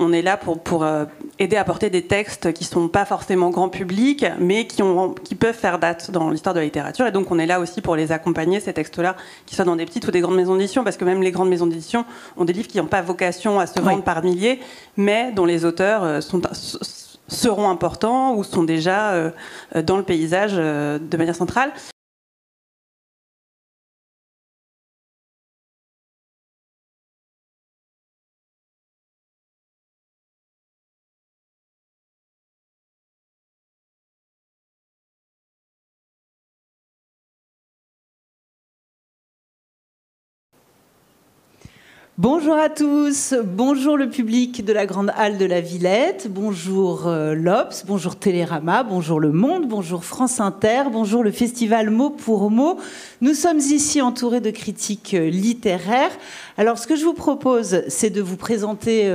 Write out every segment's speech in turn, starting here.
on est là pour aider à porter des textes qui ne sont pas forcément grand public, mais qui peuvent faire date dans l'histoire de la littérature. Et donc on est là aussi pour les accompagner, ces textes-là, qu'ils soient dans des petites ou des grandes maisons d'édition, parce que même les grandes maisons d'édition ont des livres qui n'ont pas vocation à se vendre par milliers, mais dont les auteurs seront importants ou sont déjà dans le paysage de manière centrale. Bonjour à tous, bonjour le public de la Grande Halle de la Villette, bonjour l'Obs, bonjour Télérama, bonjour Le Monde, bonjour France Inter, bonjour le festival Mot pour Mot. Nous sommes ici entourés de critiques littéraires. Alors ce que je vous propose, c'est de vous présenter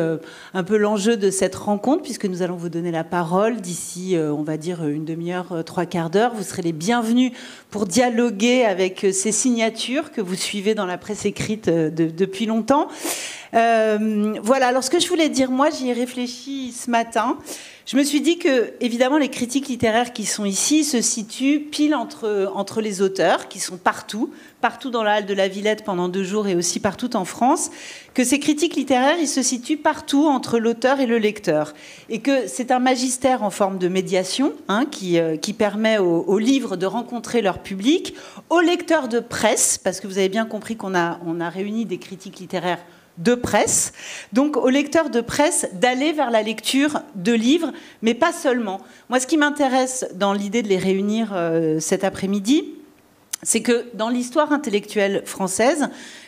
un peu l'enjeu de cette rencontre, puisque nous allons vous donner la parole d'ici, on va dire, une demi-heure, trois quarts d'heure. Vous serez les bienvenus pour dialoguer avec ces signatures que vous suivez dans la presse écrite depuis longtemps. Voilà, alors ce que je voulais dire, moi j'y ai réfléchi ce matin. Je me suis dit que, évidemment, les critiques littéraires qui sont ici se situent pile entre les auteurs, qui sont partout dans la halle de la Villette pendant 2 jours et aussi partout en France, que ces critiques littéraires, ils se situent partout entre l'auteur et le lecteur. Et que c'est un magistère en forme de médiation qui permet aux livres de rencontrer leur public, aux lecteurs de presse, parce que vous avez bien compris qu'on a réuni des critiques littéraires de presse, donc aux lecteurs de presse d'aller vers la lecture de livres, mais pas seulement. Moi, ce qui m'intéresse dans l'idée de les réunir cet après-midi, c'est que dans l'histoire intellectuelle française,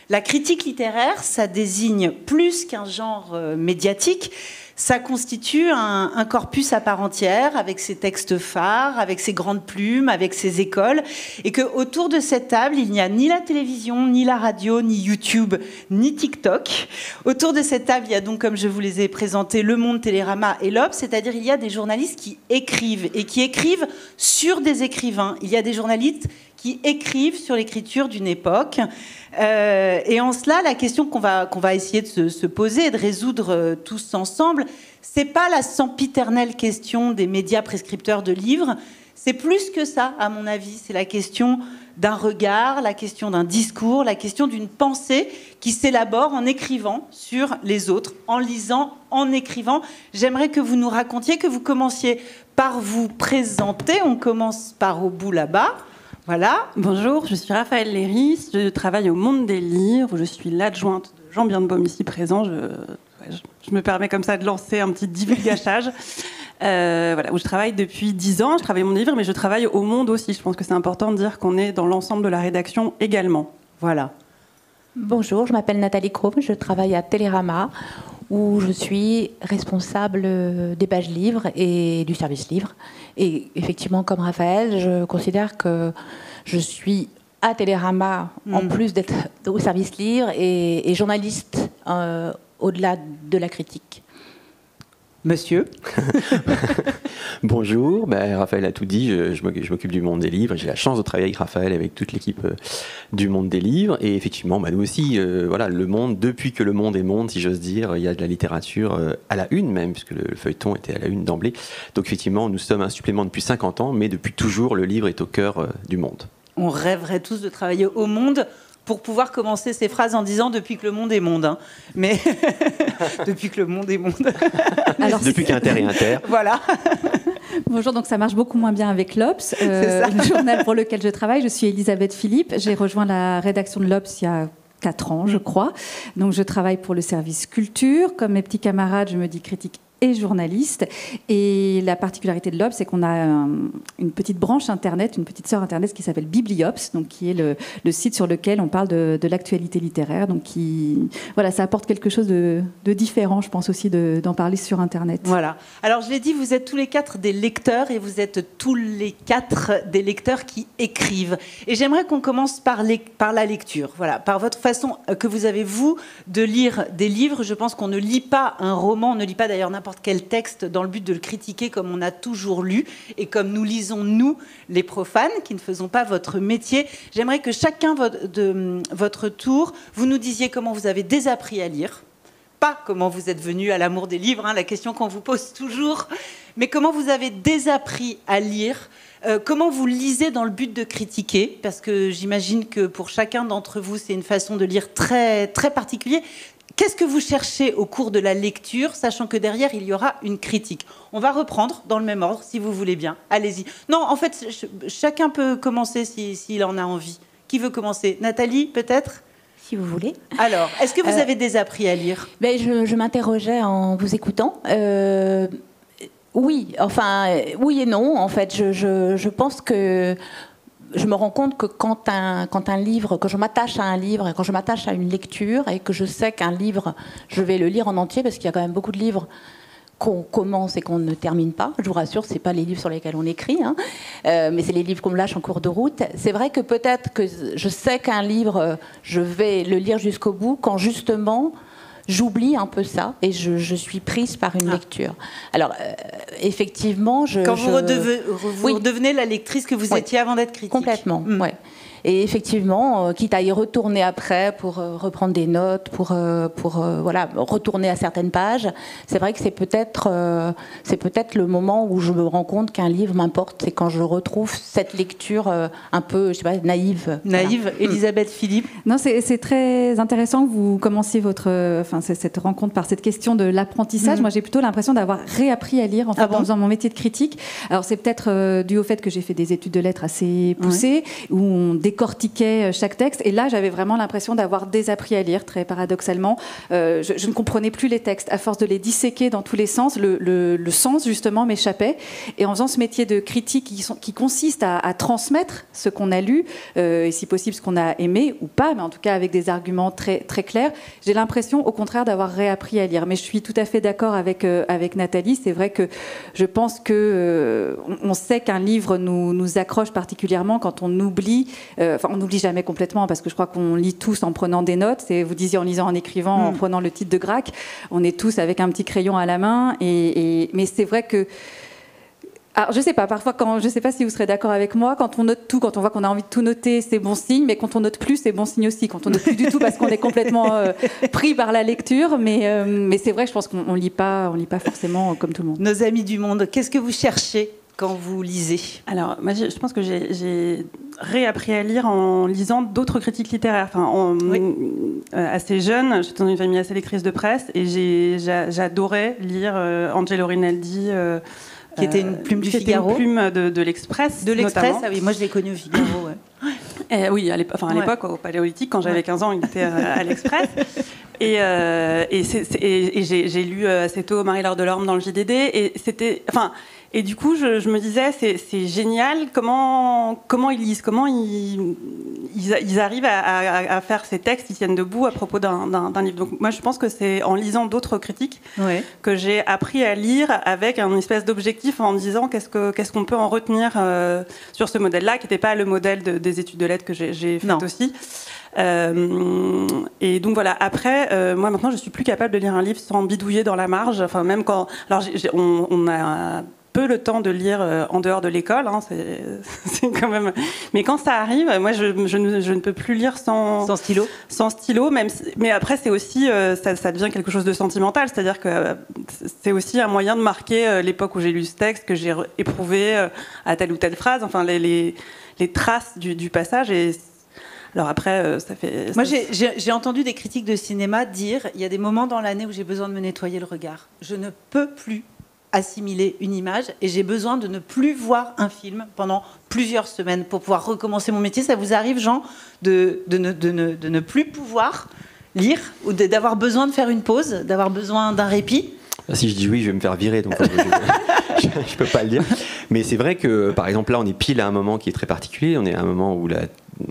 la critique littéraire, ça désigne plus qu'un genre médiatique, ça constitue un corpus à part entière, avec ses textes phares, avec ses grandes plumes, avec ses écoles, et qu'autour de cette table, il n'y a ni la télévision, ni la radio, ni YouTube, ni TikTok. Autour de cette table, il y a donc, comme je vous les ai présentés, Le Monde, Télérama et l'Obs, c'est-à-dire il y a des journalistes qui écrivent, et qui écrivent sur des écrivains. Il y a des journalistes qui écrivent sur l'écriture d'une époque. Et en cela, la question qu'on va essayer de se poser et de résoudre tous ensemble, c'est pas la sempiternelle question des médias prescripteurs de livres, c'est plus que ça, à mon avis. C'est la question d'un regard, la question d'un discours, la question d'une pensée qui s'élabore en écrivant sur les autres, en lisant, en écrivant. J'aimerais que vous nous racontiez, que vous commenciez par vous présenter. On commence par au bout là-bas. Voilà. Bonjour, je suis Raphaël Léris, je travaille au Monde des Livres, je suis l'adjointe de Jean Birnbaum ici présent, je me permets comme ça de lancer un petit divulgachage, voilà, où je travaille depuis 10 ans, je travaille au Monde des Livres, mais je travaille au Monde aussi, je pense que c'est important de dire qu'on est dans l'ensemble de la rédaction également. Voilà. Bonjour, je m'appelle Nathalie Chrome, je travaille à Télérama, où je suis responsable des pages livres et du service livre. Et effectivement, comme Raphaël, je considère que je suis à Télérama, en plus d'être au service livre, et journaliste au-delà de la critique. Monsieur. Bonjour, Raphaël a tout dit, je m'occupe du Monde des Livres, j'ai la chance de travailler avec Raphaël, avec toute l'équipe du Monde des Livres, et effectivement, nous aussi, voilà, Le Monde, depuis que Le Monde est Monde, si j'ose dire, il y a de la littérature à la une même, puisque le feuilleton était à la une d'emblée, donc effectivement, nous sommes un supplément depuis 50 ans, mais depuis toujours, le livre est au cœur du Monde. On rêverait tous de travailler au Monde, pour pouvoir commencer ces phrases en disant « depuis que le monde est monde ». Mais depuis que le monde est monde. Alors, depuis qu'Inter est Inter. Voilà. Bonjour, donc ça marche beaucoup moins bien avec l'Obs, le journal pour lequel je travaille. Je suis Elisabeth Philippe. J'ai rejoint la rédaction de l'Obs il y a 4 ans, je crois. Donc je travaille pour le service culture. Comme mes petits camarades, je me dis critique et journaliste. Et la particularité de l'Obs, c'est qu'on a une petite branche Internet, une petite sœur Internet qui s'appelle Bibliops, donc qui est le site sur lequel on parle de l'actualité littéraire. Donc voilà, ça apporte quelque chose de différent, je pense aussi, d'en parler sur Internet. Voilà. Alors je l'ai dit, vous êtes tous les 4 des lecteurs et vous êtes tous les 4 des lecteurs qui écrivent. Et j'aimerais qu'on commence par la lecture. Voilà, par votre façon que vous avez, vous, de lire des livres. Je pense qu'on ne lit pas un roman, on ne lit pas d'ailleurs n'importe quel texte dans le but de le critiquer comme on a toujours lu et comme nous lisons, nous, les profanes, qui ne faisons pas votre métier. J'aimerais que chacun de votre tour, vous nous disiez comment vous avez désappris à lire, pas comment vous êtes venu à l'amour des livres, la question qu'on vous pose toujours, mais comment vous avez désappris à lire, comment vous lisez dans le but de critiquer, parce que j'imagine que pour chacun d'entre vous, c'est une façon de lire très, très particulière. Qu'est-ce que vous cherchez au cours de la lecture, sachant que derrière, il y aura une critique? On va reprendre dans le même ordre, si vous voulez bien. Allez-y. Non, en fait, chacun peut commencer s'il en a envie. Qui veut commencer? Nathalie, peut-être? Si vous voulez. Alors, est-ce que vous avez désappris à lire? Je m'interrogeais en vous écoutant. Oui, enfin, oui et non. En fait, je pense que je me rends compte que quand je m'attache à un livre, quand je m'attache à une lecture, et que je sais qu'un livre, je vais le lire en entier, parce qu'il y a quand même beaucoup de livres qu'on commence et qu'on ne termine pas. Je vous rassure, ce n'est pas les livres sur lesquels on écrit, mais c'est les livres qu'on me lâche en cours de route. C'est vrai que peut-être que je sais qu'un livre, je vais le lire jusqu'au bout, quand justement, j'oublie un peu ça et je suis prise par une lecture. Alors, effectivement... Quand vous redevenez la lectrice que vous étiez avant d'être critique. Complètement, oui. Et effectivement, quitte à y retourner après pour reprendre des notes, pour retourner à certaines pages, c'est vrai que c'est peut-être le moment où je me rends compte qu'un livre m'importe, c'est quand je retrouve cette lecture un peu, je sais pas, naïve. Naïve. Voilà. Elisabeth Philippe. Non, c'est très intéressant que vous commenciez cette rencontre par cette question de l'apprentissage. Moi, j'ai plutôt l'impression d'avoir réappris à lire en faisant mon métier de critique. Alors, c'est peut-être dû au fait que j'ai fait des études de lettres assez poussées, où on décortiquait chaque texte, et là j'avais vraiment l'impression d'avoir désappris à lire, très paradoxalement. Je ne comprenais plus les textes, à force de les disséquer dans tous les sens, le sens justement m'échappait, et en faisant ce métier de critique qui consiste à transmettre ce qu'on a lu, et si possible ce qu'on a aimé ou pas, mais en tout cas avec des arguments très, très clairs, j'ai l'impression au contraire d'avoir réappris à lire. Mais je suis tout à fait d'accord avec Nathalie, c'est vrai que je pense que on sait qu'un livre nous accroche particulièrement quand on oublie. On n'oublie jamais complètement, parce que je crois qu'on lit tous en prenant des notes. Vous disiez en lisant, en écrivant, en prenant le titre de Grac. On est tous avec un petit crayon à la main. Mais c'est vrai que... Alors, je sais pas, parfois, je sais pas si vous serez d'accord avec moi, quand on note tout, quand on voit qu'on a envie de tout noter, c'est bon signe, mais quand on note plus, c'est bon signe aussi. Quand on note plus du tout, parce qu'on est complètement pris par la lecture. Mais c'est vrai, je pense qu'on lit pas forcément comme tout le monde. Nos amis du monde, qu'est-ce que vous cherchez quand vous lisez? Alors, moi, je pense que j'ai réappris à lire en lisant d'autres critiques littéraires. Assez jeune, j'étais dans une famille assez lectrice de presse, et j'adorais lire Angelo Rinaldi, qui était une plume du Figaro. Une plume de l'Express. De l'Express, notamment. ah oui, moi je l'ai connu au Figaro. Oui, à l'époque, au Paléolithique, quand j'avais 15 ans, il était à l'Express. Et j'ai lu assez tôt Marie-Laure Delorme dans le JDD, et du coup, je me disais, c'est génial comment ils lisent, comment ils arrivent à faire ces textes, ils tiennent debout à propos d'un livre. Donc moi, je pense que c'est en lisant d'autres critiques que j'ai appris à lire avec un espèce d'objectif, en me disant qu'est-ce qu'on peut en retenir sur ce modèle-là, qui n'était pas le modèle des études de lettres que j'ai fait aussi. Et donc voilà, après, moi maintenant, je suis plus capable de lire un livre sans bidouiller dans la marge. Enfin, même quand... Alors, on a peu le temps de lire en dehors de l'école, c'est quand même... Mais quand ça arrive, moi je ne peux plus lire sans stylo. Sans stylo, mais après c'est aussi, ça devient quelque chose de sentimental, c'est-à-dire que c'est aussi un moyen de marquer l'époque où j'ai lu ce texte, que j'ai éprouvé à telle ou telle phrase, enfin les traces du passage. Et alors après, ça fait... Moi, j'ai entendu des critiques de cinéma dire, il y a des moments dans l'année où j'ai besoin de me nettoyer le regard. Je ne peux plus assimiler une image, et j'ai besoin de ne plus voir un film pendant plusieurs semaines pour pouvoir recommencer mon métier. Ça vous arrive, Jean, de ne plus pouvoir lire, ou d'avoir besoin de faire une pause, d'avoir besoin d'un répit? Si je dis oui, je vais me faire virer, donc je ne peux pas le dire. Mais c'est vrai que, par exemple, là, on est pile à un moment qui est très particulier. On est à un moment où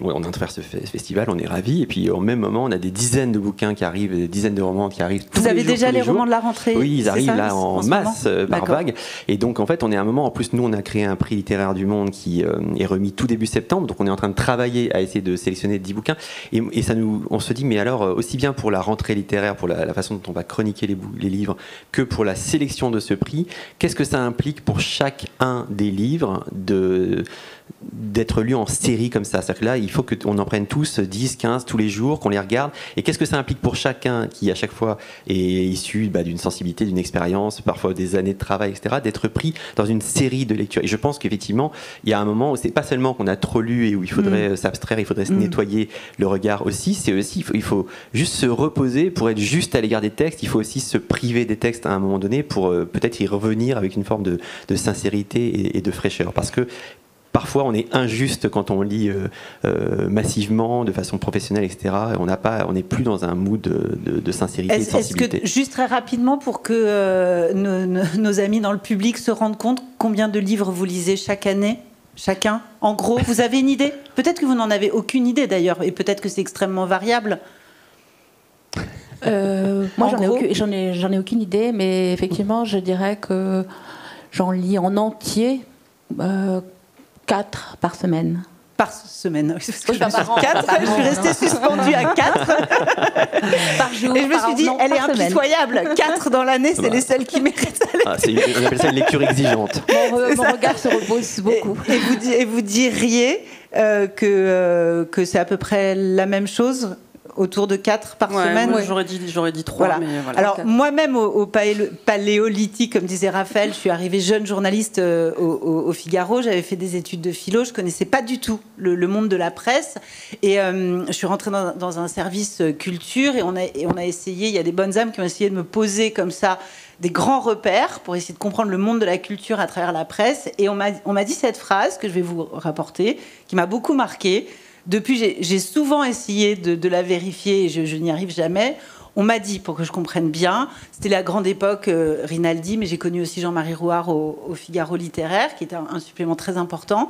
on est en train de faire ce festival, on est ravis. Et puis, au même moment, on a des dizaines de bouquins qui arrivent, des dizaines de romans qui arrivent tous les jours. Vous avez déjà les romans de la rentrée? Oui, ils arrivent là en masse, par vague. Et donc, en fait, on est à un moment... En plus, nous, on a créé un prix littéraire du Monde qui est remis tout début septembre. Donc, on est en train de travailler à essayer de sélectionner 10 bouquins. Et on se dit, mais alors, aussi bien pour la rentrée littéraire, pour la façon dont on va chroniquer les livres, que pour la sélection de ce prix, qu'est-ce que ça implique pour chacun des livres d'être lu en série comme ça? C'est-à-dire que là, ça, il faut qu'on en prenne tous 10, 15 tous les jours, qu'on les regarde. Et qu'est-ce que ça implique pour chacun qui, à chaque fois, est issu d'une sensibilité, d'une expérience, parfois des années de travail, etc., d'être pris dans une série de lectures. Et je pense qu'effectivement, il y a un moment où c'est pas seulement qu'on a trop lu et où il faudrait s'abstraire, il faudrait se nettoyer le regard aussi, c'est aussi, il faut juste se reposer pour être juste à l'égard des textes, il faut aussi se priver des textes à un moment donné pour peut-être y revenir avec une forme de sincérité et de fraîcheur. Parce que parfois, on est injuste quand on lit massivement, de façon professionnelle, etc. On n'est plus dans un mood de sincérité et de sensibilité. Est-ce que, juste très rapidement, pour que nos amis dans le public se rendent compte combien de livres vous lisez chaque année, chacun, en gros, vous avez une idée? Peut-être que vous n'en avez aucune idée d'ailleurs, et peut-être que c'est extrêmement variable. Moi, j'en ai aucune idée, mais effectivement, je dirais que j'en lis en entier 4 par semaine. Par semaine. Oui, par an. 4, je suis restée suspendue à 4. Par jour. Et je me suis dit, elle est impitoyable. 4 dans l'année, c'est les seules qui méritent. On appelle ça une lecture exigeante. Mon regard se repose beaucoup. Et vous diriez que c'est à peu près la même chose, autour de 4 par semaine? Ouais. J'aurais dit 3. Voilà. Mais voilà. Alors, moi-même, au paléolithique, comme disait Raphaël, je suis arrivée jeune journaliste au Figaro. J'avais fait des études de philo. Je ne connaissais pas du tout le monde de la presse. Et je suis rentrée dans un service culture et on a essayé, il y a des bonnes âmes qui ont essayé de me poser comme ça des grands repères pour essayer de comprendre le monde de la culture à travers la presse. Et on m'a dit cette phrase que je vais vous rapporter, qui m'a beaucoup marquée. Depuis, j'ai souvent essayé de la vérifier et je n'y arrive jamais. On m'a dit, pour que je comprenne bien, c'était la grande époque Rinaldi, mais j'ai connu aussi Jean-Marie Rouard au Figaro littéraire, qui était un supplément très important.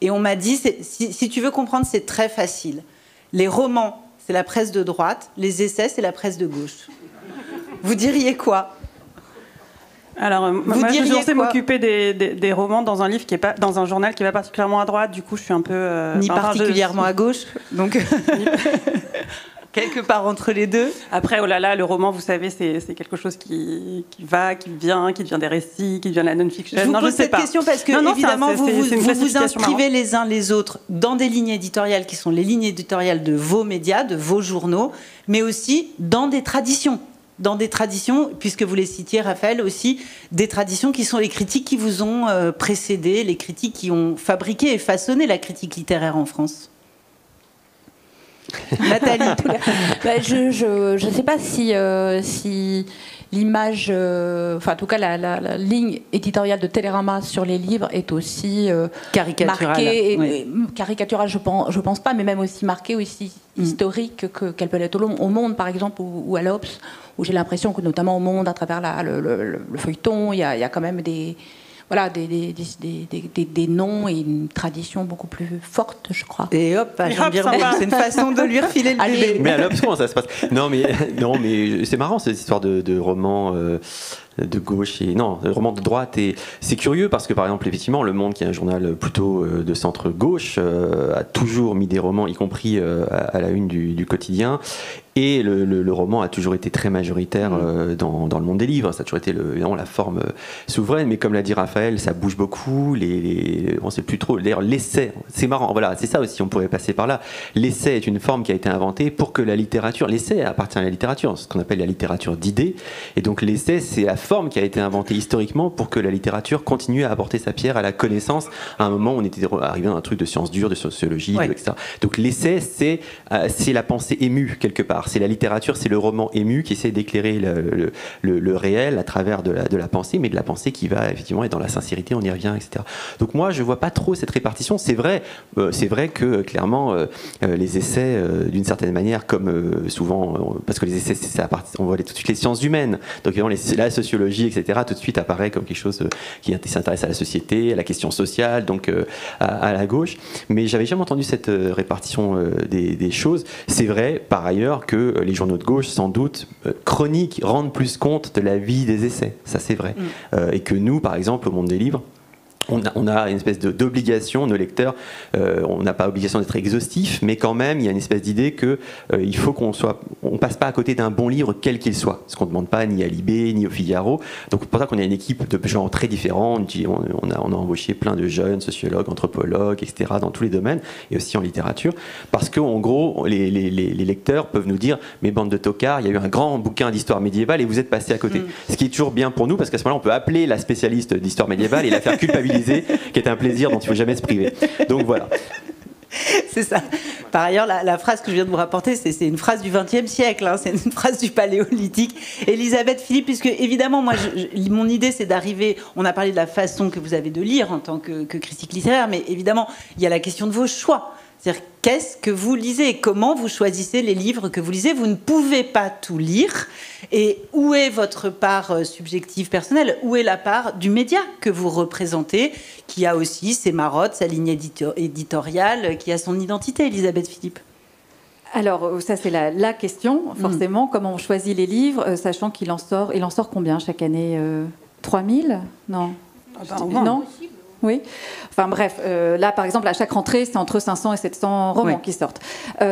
Et on m'a dit, si tu veux comprendre, c'est très facile. Les romans, c'est la presse de droite. Les essais, c'est la presse de gauche. Vous diriez quoi ? Alors, moi, je suis censée m'occuper des romans dans un livre qui est pas dans un journal qui va particulièrement à droite. Du coup, je suis un peu ni particulièrement à gauche. Donc quelque part entre les deux. Après, oh là là, le roman, vous savez, c'est quelque chose qui vient des récits, qui devient de la non-fiction. Je vous pose cette question parce que évidemment, vous vous inscrivez les uns les autres dans des lignes éditoriales qui sont les lignes éditoriales de vos médias, de vos journaux, mais aussi dans des traditions. Dans des traditions, puisque vous les citiez, Raphaël, aussi, des traditions qui sont les critiques qui vous ont précédé, les critiques qui ont fabriqué et façonné la critique littéraire en France. Nathalie. Je ne sais pas si l'image, enfin en tout cas la ligne éditoriale de Télérama sur les livres est aussi caricaturale. Marquée, caricaturale, je pense pas, mais même aussi marquée, aussi historique qu'elle peut l'être au Monde, par exemple, ou à l'Obs, où j'ai l'impression que notamment au Monde, à travers le feuilleton, il y a quand même des noms et une tradition beaucoup plus forte, je crois. Et hop, c'est une façon de lui refiler le bébé. Mais à l'Obs, comment ça se passe? Non, mais c'est marrant cette histoire de roman de gauche et non, le roman de droite. Et c'est curieux parce que par exemple, effectivement, Le Monde, qui est un journal plutôt de centre gauche, a toujours mis des romans, y compris à la une du quotidien. Et le roman a toujours été très majoritaire dans le monde des livres. Ça a toujours été évidemment la forme souveraine. Mais comme l'a dit Raphaël, ça bouge beaucoup. On ne sait plus trop. D'ailleurs, l'essai, c'est marrant. Voilà, c'est ça aussi, on pourrait passer par là. L'essai est une forme qui a été inventée pour que la littérature. L'essai appartient à la littérature, ce qu'on appelle la littérature d'idées. Et donc l'essai, c'est la forme qui a été inventée historiquement pour que la littérature continue à apporter sa pierre à la connaissance. À un moment, on était arrivé dans un truc de sciences dures, de sociologie, etc. Donc l'essai, c'est la pensée émue quelque part. C'est la littérature, c'est le roman ému qui essaie d'éclairer le réel à travers de la pensée, mais de la pensée qui va effectivement être dans la sincérité, on y revient, etc. Donc moi, je vois pas trop cette répartition. C'est vrai que clairement, les essais, d'une certaine manière, comme souvent, parce que les essais, on voit tout de suite les sciences humaines, donc évidemment la sociologie, etc., tout de suite apparaît comme quelque chose qui s'intéresse à la société, à la question sociale, donc à la gauche. Mais j'avais jamais entendu cette répartition des choses. C'est vrai, par ailleurs, que les journaux de gauche, sans doute, chroniques, rendent plus compte de la vie des essais. Ça, c'est vrai. Et que nous, par exemple, au Monde des livres, On a une espèce d'obligation, nos lecteurs, on n'a pas obligation d'être exhaustif, mais quand même, il y a une espèce d'idée que il faut on passe pas à côté d'un bon livre quel qu'il soit, ce qu'on ne demande pas ni à Libé, ni au Figaro. Donc c'est pour ça qu'on a une équipe de gens très différents. On a embauché plein de jeunes sociologues, anthropologues, etc. dans tous les domaines, et aussi en littérature, parce qu'en gros, les lecteurs peuvent nous dire, mais bande de tocards, il y a eu un grand bouquin d'histoire médiévale et vous êtes passé à côté. Ce qui est toujours bien pour nous, parce qu'à ce moment-là, on peut appeler la spécialiste d'histoire médiévale et la faire culpabiliser, qui est un plaisir dont il ne faut jamais se priver. Donc voilà. C'est ça. Par ailleurs, la phrase que je viens de vous rapporter, c'est une phrase du XXe siècle, hein, c'est une phrase du Paléolithique. Elisabeth Philippe, puisque évidemment, moi, mon idée, c'est d'arriver. On a parlé de la façon que vous avez de lire en tant que critique littéraire, mais évidemment, il y a la question de vos choix. C'est-à-dire, qu'est-ce que vous lisez? Comment vous choisissez les livres que vous lisez? Vous ne pouvez pas tout lire. Et où est votre part subjective personnelle? Où est la part du média que vous représentez, qui a aussi ses marottes, sa ligne éditoriale, qui a son identité, Elisabeth Philippe? Alors, ça, c'est la question, forcément. Comment on choisit les livres, sachant qu'il en sort combien chaque année 3000? Non. Non. Oui. Enfin bref, là par exemple, à chaque rentrée, c'est entre 500 et 700 romans qui sortent. Il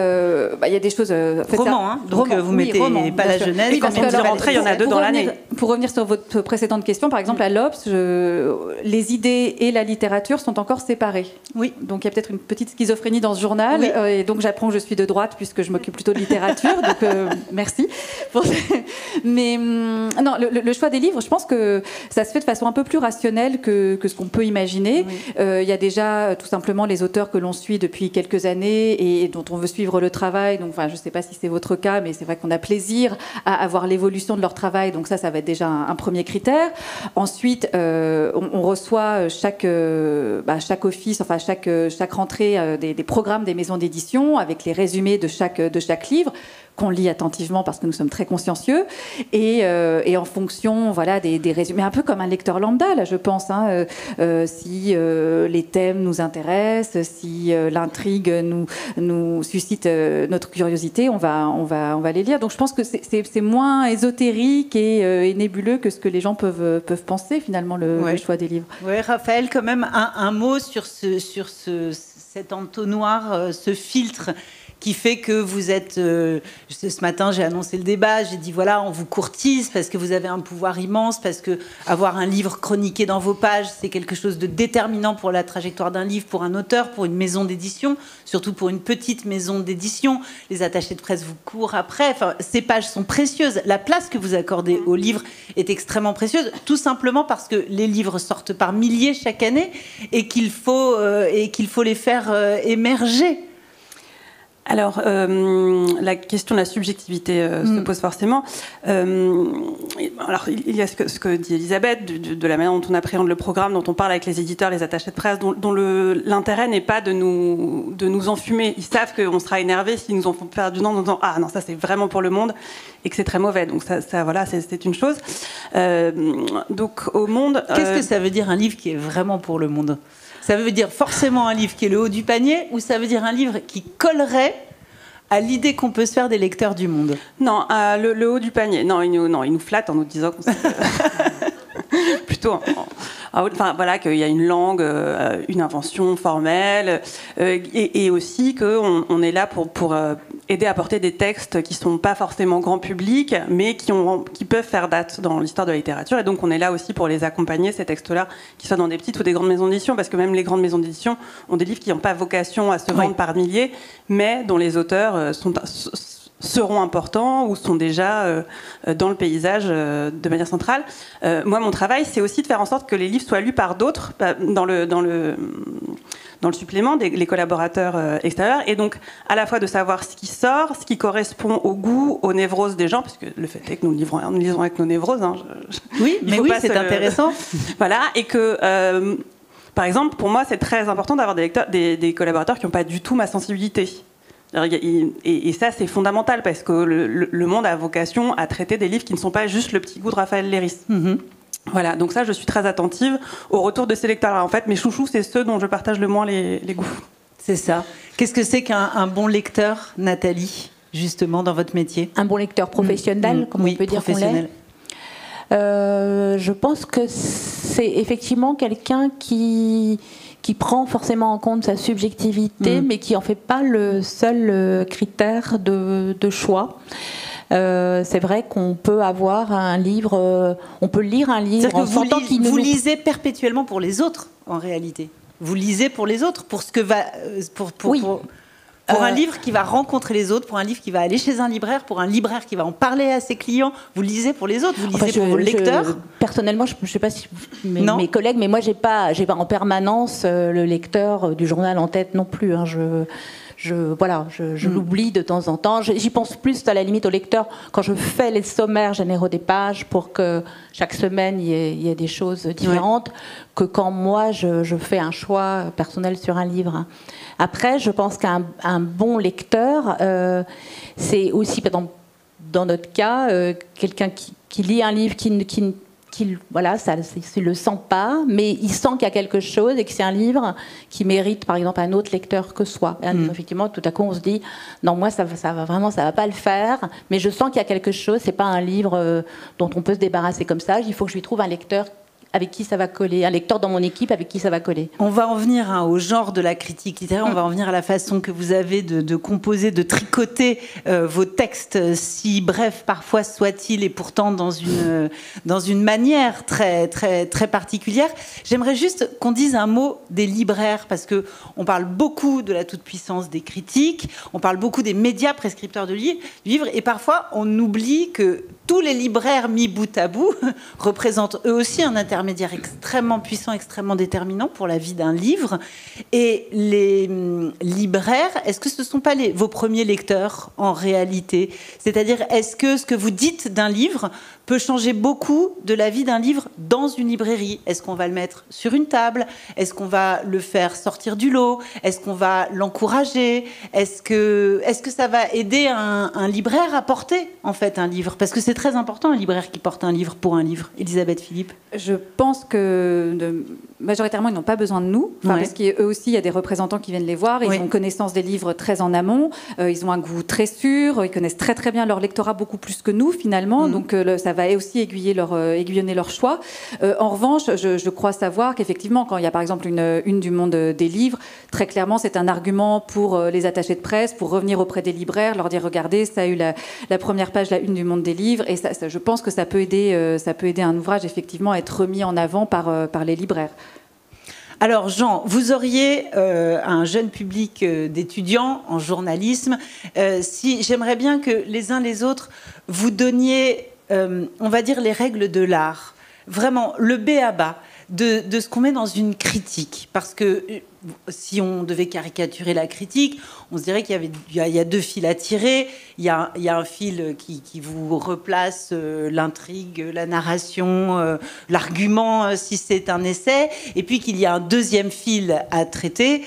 y a des choses... romans, hein, donc vous mettez pas la jeunesse. Oui, parce que rentrée, il y en a 2 dans l'année. Pour revenir sur votre précédente question, par exemple, à l'Obs, les idées et la littérature sont encore séparées. Oui. Donc il y a peut-être une petite schizophrénie dans ce journal. Oui. Et donc j'apprends que je suis de droite puisque je m'occupe plutôt de littérature. Donc merci. Mais non, le choix des livres, je pense que ça se fait de façon un peu plus rationnelle que ce qu'on peut imaginer. Oui. Il y a déjà tout simplement les auteurs que l'on suit depuis quelques années et dont on veut suivre le travail. Donc, je ne sais pas si c'est votre cas, mais c'est vrai qu'on a plaisir à voir l'évolution de leur travail. Donc ça va être déjà un premier critère. Ensuite, on reçoit chaque office, enfin chaque rentrée des programmes des maisons d'édition avec les résumés de chaque livre, qu'on lit attentivement parce que nous sommes très consciencieux, et en fonction des résumés, un peu comme un lecteur lambda, là, je pense, hein, si les thèmes nous intéressent, si l'intrigue nous suscite notre curiosité, on va les lire. Donc je pense que c'est moins ésotérique et nébuleux que ce que les gens peuvent penser, finalement, le choix des livres. Oui, Raphaël, quand même, un mot sur cet entonnoir, ce filtre qui fait que vous êtes... ce matin, j'ai annoncé le débat, j'ai dit, voilà, on vous courtise parce que vous avez un pouvoir immense, parce que avoir un livre chroniqué dans vos pages, c'est quelque chose de déterminant pour la trajectoire d'un livre, pour un auteur, pour une maison d'édition, surtout pour une petite maison d'édition. Les attachés de presse vous courent après. Enfin, ces pages sont précieuses. La place que vous accordez aux livres est extrêmement précieuse, tout simplement parce que les livres sortent par milliers chaque année et qu'il faut les faire émerger. Alors, la question de la subjectivité se pose forcément. Alors, il y a ce que dit Elisabeth, de la manière dont on appréhende le programme, dont on parle avec les éditeurs, les attachés de presse, dont l'intérêt n'est pas de nous enfumer. Ils savent qu'on sera énervés s'ils nous en font perdre du temps en disant « Ah non, ça c'est vraiment pour le monde » et que c'est très mauvais. Donc ça voilà, c'est une chose. Donc, au Monde... Qu'est-ce que ça veut dire un livre qui est vraiment pour le monde ? Ça veut dire forcément un livre qui est le haut du panier, ou ça veut dire un livre qui collerait à l'idée qu'on peut se faire des lecteurs du Monde? Non, le haut du panier. Non, il nous flatte en nous disant qu'on plutôt enfin voilà, qu'il y a une langue, une invention formelle, et aussi qu'on est là pour aider à porter des textes qui sont pas forcément grand public, mais qui peuvent faire date dans l'histoire de la littérature. Et donc on est là aussi pour les accompagner, ces textes-là, qu'ils soient dans des petites ou des grandes maisons d'édition, parce que même les grandes maisons d'édition ont des livres qui n'ont pas vocation à se vendre par milliers, mais dont les auteurs seront importants ou sont déjà dans le paysage de manière centrale. Moi, mon travail, c'est aussi de faire en sorte que les livres soient lus par d'autres dans le supplément, les collaborateurs extérieurs, et donc à la fois de savoir ce qui sort, ce qui correspond au goût, aux névroses des gens, parce que le fait est que nous lisons avec nos névroses. Hein, oui, mais oui, c'est intéressant. Voilà, et que, par exemple, pour moi, c'est très important d'avoir des collaborateurs qui n'ont pas du tout ma sensibilité. Et ça, c'est fondamental, parce que le Monde a vocation à traiter des livres qui ne sont pas juste le petit goût de Raphaël Léris. Mm-hmm. Voilà, donc ça, je suis très attentive au retour de ces lecteurs-là. En fait, mes chouchous, c'est ceux dont je partage le moins les goûts. C'est ça. Qu'est-ce que c'est qu'un bon lecteur, Nathalie, justement, dans votre métier? Un bon lecteur professionnel, comme on peut dire qu'on l'est. Je pense que c'est effectivement quelqu'un qui prend forcément en compte sa subjectivité, mais qui en fait pas le seul critère de choix. C'est vrai qu'on peut avoir un livre, on peut lire un livre en sentant qu'il vous lisez perpétuellement pour les autres, en réalité. Vous lisez pour les autres, pour ce que va, pour un livre qui va rencontrer les autres, pour un livre qui va aller chez un libraire, pour un libraire qui va en parler à ses clients. Vous lisez pour les autres, vous lisez pour vos lecteurs. Personnellement, je ne sais pas si mes collègues, mais moi, j'ai pas en permanence le lecteur du journal en tête non plus. Hein. Je l'oublie de temps en temps. J'y pense plus à la limite au lecteur quand je fais les sommaires généraux des pages pour que chaque semaine il y ait des choses différentes que quand moi je fais un choix personnel sur un livre. Après, je pense qu'un bon lecteur, c'est aussi, dans notre cas, quelqu'un qui lit un livre voilà, ça ne le sent pas, mais il sent qu'il y a quelque chose et que c'est un livre qui mérite, par exemple, un autre lecteur que soi. Effectivement, tout à coup, on se dit, non, moi, ça va pas le faire, mais je sens qu'il y a quelque chose. C'est pas un livre dont on peut se débarrasser comme ça. Il faut que je lui trouve un lecteur avec qui ça va coller, un lecteur dans mon équipe avec qui ça va coller. On va en venir au genre de la critique littéraire, on va en venir à la façon que vous avez de composer, de tricoter vos textes, si brefs parfois soient-ils, et pourtant dans une manière très, très, très particulière. J'aimerais juste qu'on dise un mot des libraires, parce qu'on parle beaucoup de la toute-puissance des critiques, on parle beaucoup des médias prescripteurs de livres, et parfois on oublie que tous les libraires mis bout à bout représentent eux aussi un intermédiaire extrêmement puissant, extrêmement déterminant pour la vie d'un livre. Et les libraires, est-ce que ce ne sont pas vos premiers lecteurs en réalité ? C'est-à-dire, est-ce que ce que vous dites d'un livre peut changer beaucoup de la vie d'un livre dans une librairie ? Est-ce qu'on va le mettre sur une table ? Est-ce qu'on va le faire sortir du lot ? Est-ce qu'on va l'encourager ? Est-ce que ça va aider un libraire à porter en fait un livre ? Parce que c'est très important, un libraire qui porte un livre pour un livre. Elisabeth Philippe. Je pense que majoritairement, ils n'ont pas besoin de nous, parce qu'eux aussi, il y a des représentants qui viennent les voir, ils ont connaissance des livres très en amont, ils ont un goût très sûr, ils connaissent très très bien leur lectorat, beaucoup plus que nous finalement, donc ça va aussi aiguillonner leur choix. En revanche, je crois savoir qu'effectivement, quand il y a par exemple une du monde des livres, très clairement, c'est un argument pour les attachés de presse, pour revenir auprès des libraires, leur dire regardez, ça a eu la première page, la une du monde des livres, et ça, je pense que ça peut aider un ouvrage effectivement à être remis en avant par les libraires. Alors Jean, vous auriez un jeune public d'étudiants en journalisme. J'aimerais bien que les uns les autres vous donniez, on va dire, les règles de l'art. Vraiment, le b.a.-ba de ce qu'on met dans une critique. Parce que si on devait caricaturer la critique, on se dirait qu'il y a deux fils à tirer. Il y a un fil qui vous replace l'intrigue, la narration, l'argument, si c'est un essai. Et puis qu'il y a un deuxième fil à traiter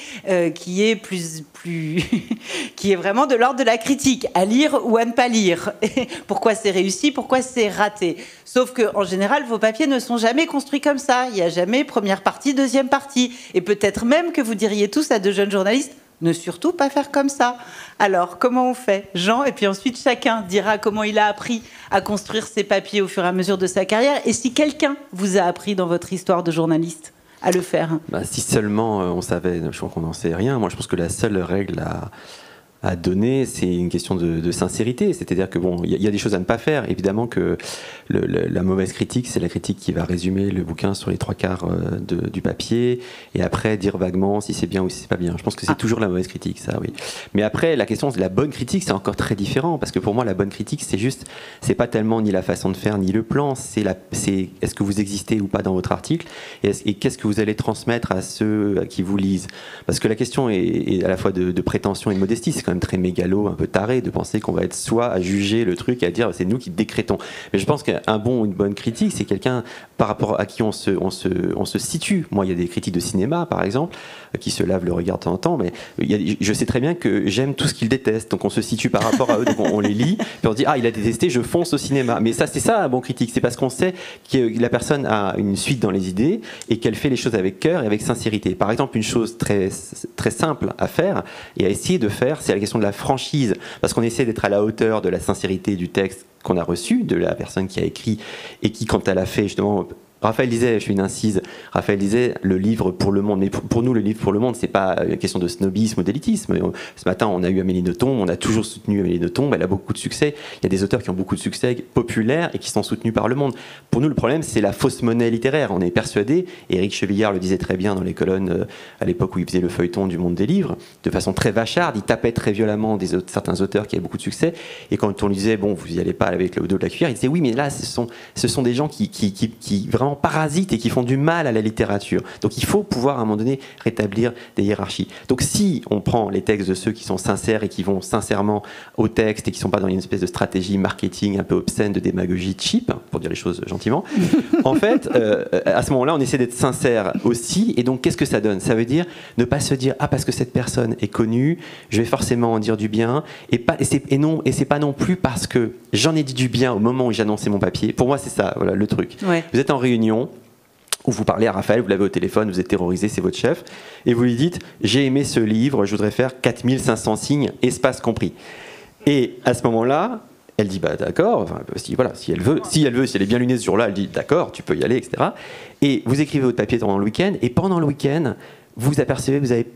qui est qui est vraiment de l'ordre de la critique, à lire ou à ne pas lire. Pourquoi c'est réussi, pourquoi c'est raté. Sauf qu'en général, vos papiers ne sont jamais construits comme ça. Il n'y a jamais première partie, deuxième partie. Et peut-être même que vous diriez tous à deux jeunes journalistes, ne surtout pas faire comme ça. Alors, comment on fait, Jean? Et puis ensuite, chacun dira comment il a appris à construire ses papiers au fur et à mesure de sa carrière. Et si quelqu'un vous a appris dans votre histoire de journaliste à le faire? Si seulement on savait, je crois qu'on n'en sait rien. Moi, je pense que la seule règle à donner, c'est une question de sincérité. C'est-à-dire que bon, il y a des choses à ne pas faire. Évidemment que la mauvaise critique, c'est la critique qui va résumer le bouquin sur les 3/4 du papier, et après dire vaguement si c'est bien ou si c'est pas bien. Je pense que c'est toujours la mauvaise critique, ça, oui. Mais après, la question de la bonne critique, c'est encore très différent, parce que pour moi, la bonne critique, c'est pas tellement ni la façon de faire ni le plan, c'est est-ce que vous existez ou pas dans votre article, et qu'est-ce que vous allez transmettre à ceux qui vous lisent. Parce que la question est à la fois de prétention et de modestie. C'est quand même très mégalo, un peu taré de penser qu'on va être soi à juger le truc et à dire c'est nous qui décrétons. Mais je pense qu'un bon ou une bonne critique, c'est quelqu'un par rapport à qui on se situe. Moi, il y a des critiques de cinéma, par exemple, qui se lavent le regard de temps en temps, mais je sais très bien que j'aime tout ce qu'ils détestent, donc on se situe par rapport à eux, donc on les lit, puis on se dit il a détesté, je fonce au cinéma. Mais ça, c'est ça un bon critique, c'est parce qu'on sait que la personne a une suite dans les idées et qu'elle fait les choses avec cœur et avec sincérité. Par exemple, une chose très, très simple à faire et à essayer de faire, c'est la question de la franchise, parce qu'on essaie d'être à la hauteur de la sincérité du texte qu'on a reçu, de la personne qui a écrit, et qui, quand elle a fait justement Raphaël disait, je fais une incise, Raphaël disait le livre pour le monde. Mais pour nous, le livre pour le monde, c'est pas une question de snobisme ou d'élitisme. Ce matin, on a eu Amélie Nothomb, on a toujours soutenu Amélie Nothomb, elle a beaucoup de succès. Il y a des auteurs qui ont beaucoup de succès populaires et qui sont soutenus par le monde. Pour nous, le problème, c'est la fausse monnaie littéraire. On est persuadé, Éric Chevillard le disait très bien dans les colonnes à l'époque où il faisait le feuilleton du Monde des livres, de façon très vacharde, il tapait très violemment certains auteurs qui avaient beaucoup de succès. Et quand on lui disait, bon, vous n'y allez pas avec le dos de la cuillère, il disait, oui, mais là, ce sont des gens qui vraiment parasites et qui font du mal à la littérature. Donc il faut pouvoir à un moment donné rétablir des hiérarchies. Donc si on prend les textes de ceux qui sont sincères et qui vont sincèrement au texte et qui ne sont pas dans une espèce de stratégie marketing un peu obscène de démagogie cheap, pour dire les choses gentiment, en fait, à ce moment-là, on essaie d'être sincère aussi. Et donc qu'est-ce que ça donne? Ça veut dire ne pas se dire, ah, parce que cette personne est connue, je vais forcément en dire du bien, et c'est pas non plus parce que j'en ai dit du bien au moment où j'ai annoncé mon papier. Pour moi, c'est ça, voilà, le truc. Ouais. Vous êtes en réunion, où vous parlez à Raphaël, vous l'avez au téléphone, vous êtes terrorisé, c'est votre chef, et vous lui dites « J'ai aimé ce livre, je voudrais faire 4500 signes, espace compris ». Et à ce moment-là, elle dit bah d'accord, enfin, si elle veut, si elle est bien lunée ce jour-là, elle dit d'accord, tu peux y aller, etc. Et vous écrivez votre papier pendant le week-end, et pendant le week-end, vous apercevez que vous n'avez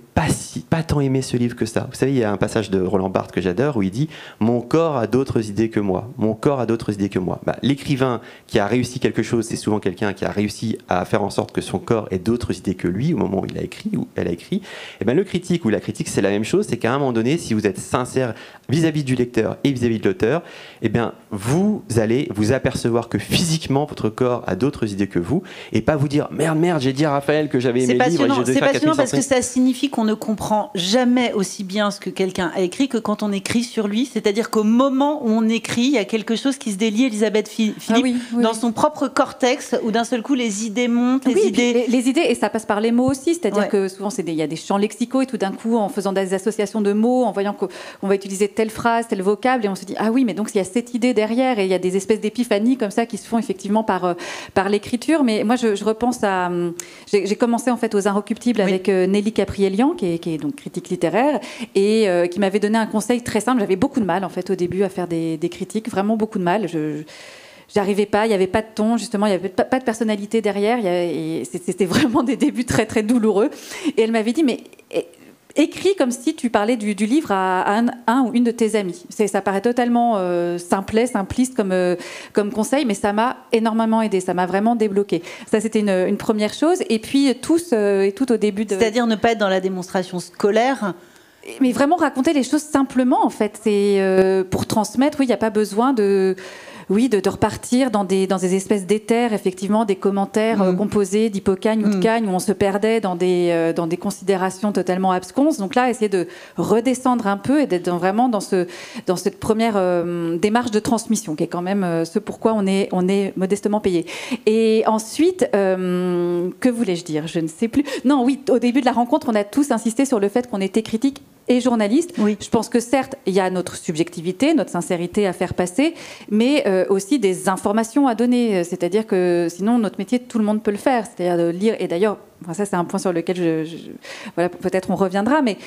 pas tant aimé ce livre que ça. Vous savez, il y a un passage de Roland Barthes que j'adore où il dit « Mon corps a d'autres idées que moi. Mon corps a d'autres idées que moi. » L'écrivain qui a réussi quelque chose, c'est souvent quelqu'un qui a réussi à faire en sorte que son corps ait d'autres idées que lui au moment où il a écrit ou elle a écrit. Et le critique ou la critique, c'est la même chose. C'est qu'à un moment donné, si vous êtes sincère vis-à-vis du lecteur et vis-à-vis de l'auteur, vous allez vous apercevoir que physiquement, votre corps a d'autres idées que vous et pas vous dire « Merde, j'ai dit à Raphaël que j'avais aimé le livre et je devais faire 4500 signes. » C'est passionnant parce que ça signifie qu'on ne comprend jamais aussi bien ce que quelqu'un a écrit que quand on écrit sur lui. C'est-à-dire qu'au moment où on écrit, il y a quelque chose qui se délie, Elisabeth Philippe, dans son propre cortex, où d'un seul coup les idées montent, les idées, et ça passe par les mots aussi. C'est-à-dire que souvent, il y a des champs lexicaux et tout d'un coup, en faisant des associations de mots, en voyant qu'on va utiliser telle phrase, tel vocable, et on se dit ah oui, mais donc il y a cette idée derrière, et il y a des espèces d'épiphanies comme ça qui se font effectivement par l'écriture. Mais moi, je repense à... J'ai commencé en fait aux Inrecuptibles avec Nelly Caprielian, qui est donc critique littéraire, et qui m'avait donné un conseil très simple. J'avais beaucoup de mal en fait au début à faire des critiques, vraiment beaucoup de mal. J'arrivais pas, il n'y avait pas de ton, justement, il n'y avait pas de personnalité derrière, et c'était vraiment des débuts très très douloureux. Et elle m'avait dit, mais écris comme si tu parlais du livre à un ou une de tes amis. Ça paraît totalement simpliste comme conseil, mais ça m'a énormément aidé, ça m'a vraiment débloqué. Ça, c'était une première chose. Et puis, tout au début de... C'est-à-dire ne pas être dans la démonstration scolaire, mais vraiment raconter les choses simplement, en fait. C'est pour transmettre, il n'y a pas besoin de repartir dans des espèces d'éthers, effectivement, des commentaires composés d'hypocagne ou de cagne, où on se perdait dans des considérations totalement absconses. Donc là, essayer de redescendre un peu et d'être vraiment dans cette première démarche de transmission, qui est quand même ce pourquoi on est modestement payé. Et ensuite, que voulais-je dire? Je ne sais plus. Non, oui, au début de la rencontre, on a tous insisté sur le fait qu'on était critique et journaliste. Oui. Je pense que certes, il y a notre subjectivité, notre sincérité à faire passer, mais aussi des informations à donner. C'est-à-dire que sinon, notre métier, tout le monde peut le faire. C'est-à-dire de lire. Et d'ailleurs, ça, c'est un point sur lequel voilà, peut-être on reviendra, mais...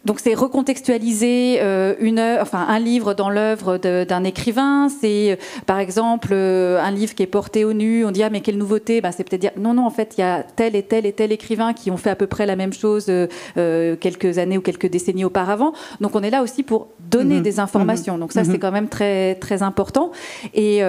Donc c'est recontextualiser un livre dans l'œuvre d'un écrivain. C'est par exemple un livre qui est porté au nu. On dit ah mais quelle nouveauté, c'est peut-être dire non en fait il y a tel et tel et tel écrivain qui ont fait à peu près la même chose quelques années ou quelques décennies auparavant. Donc on est là aussi pour donner des informations. Donc ça c'est quand même très très important. Et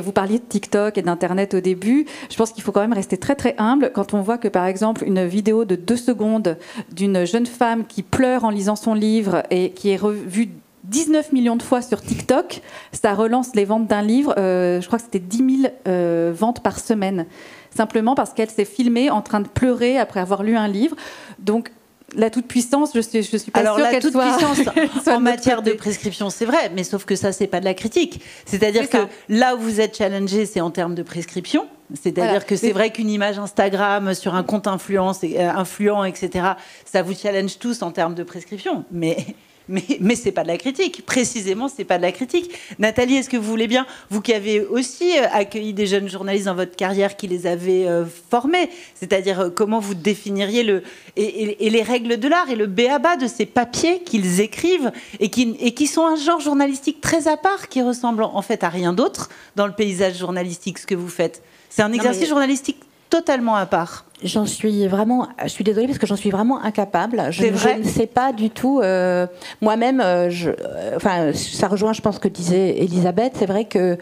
vous parliez de TikTok et d'internet au début. Je pense qu'il faut quand même rester très très humble quand on voit que par exemple une vidéo de 2 secondes d'une jeune femme qui pleure en lisant son livre et qui est revu 19 millions de fois sur TikTok, ça relance les ventes d'un livre. Je crois que c'était 10 000 ventes par semaine, simplement parce qu'elle s'est filmée en train de pleurer après avoir lu un livre. Donc la toute-puissance, je suis pas sûre qu'elle soit... Alors la toute-puissance en matière de prescription, c'est vrai, mais sauf que ça, c'est pas de la critique. C'est-à-dire que là où vous êtes challengé, c'est en termes de prescription. C'est-à-dire que c'est vrai qu'une image Instagram sur un compte influent, etc., ça vous challenge tous en termes de prescription. Mais mais c'est pas de la critique. Précisément, c'est pas de la critique. Nathalie, est-ce que vous voulez bien, vous qui avez aussi accueilli des jeunes journalistes dans votre carrière, qui les avez formés, c'est-à-dire comment vous définiriez et les règles de l'art et le b.a.-ba de ces papiers qu'ils écrivent et qui sont un genre journalistique très à part, qui ressemble en fait à rien d'autre dans le paysage journalistique, ce que vous faites. C'est un exercice journalistique totalement à part. Je suis désolée parce que j'en suis vraiment incapable. Je ne sais pas du tout. Moi-même, ça rejoint, je pense, ce que disait Elisabeth. C'est vrai que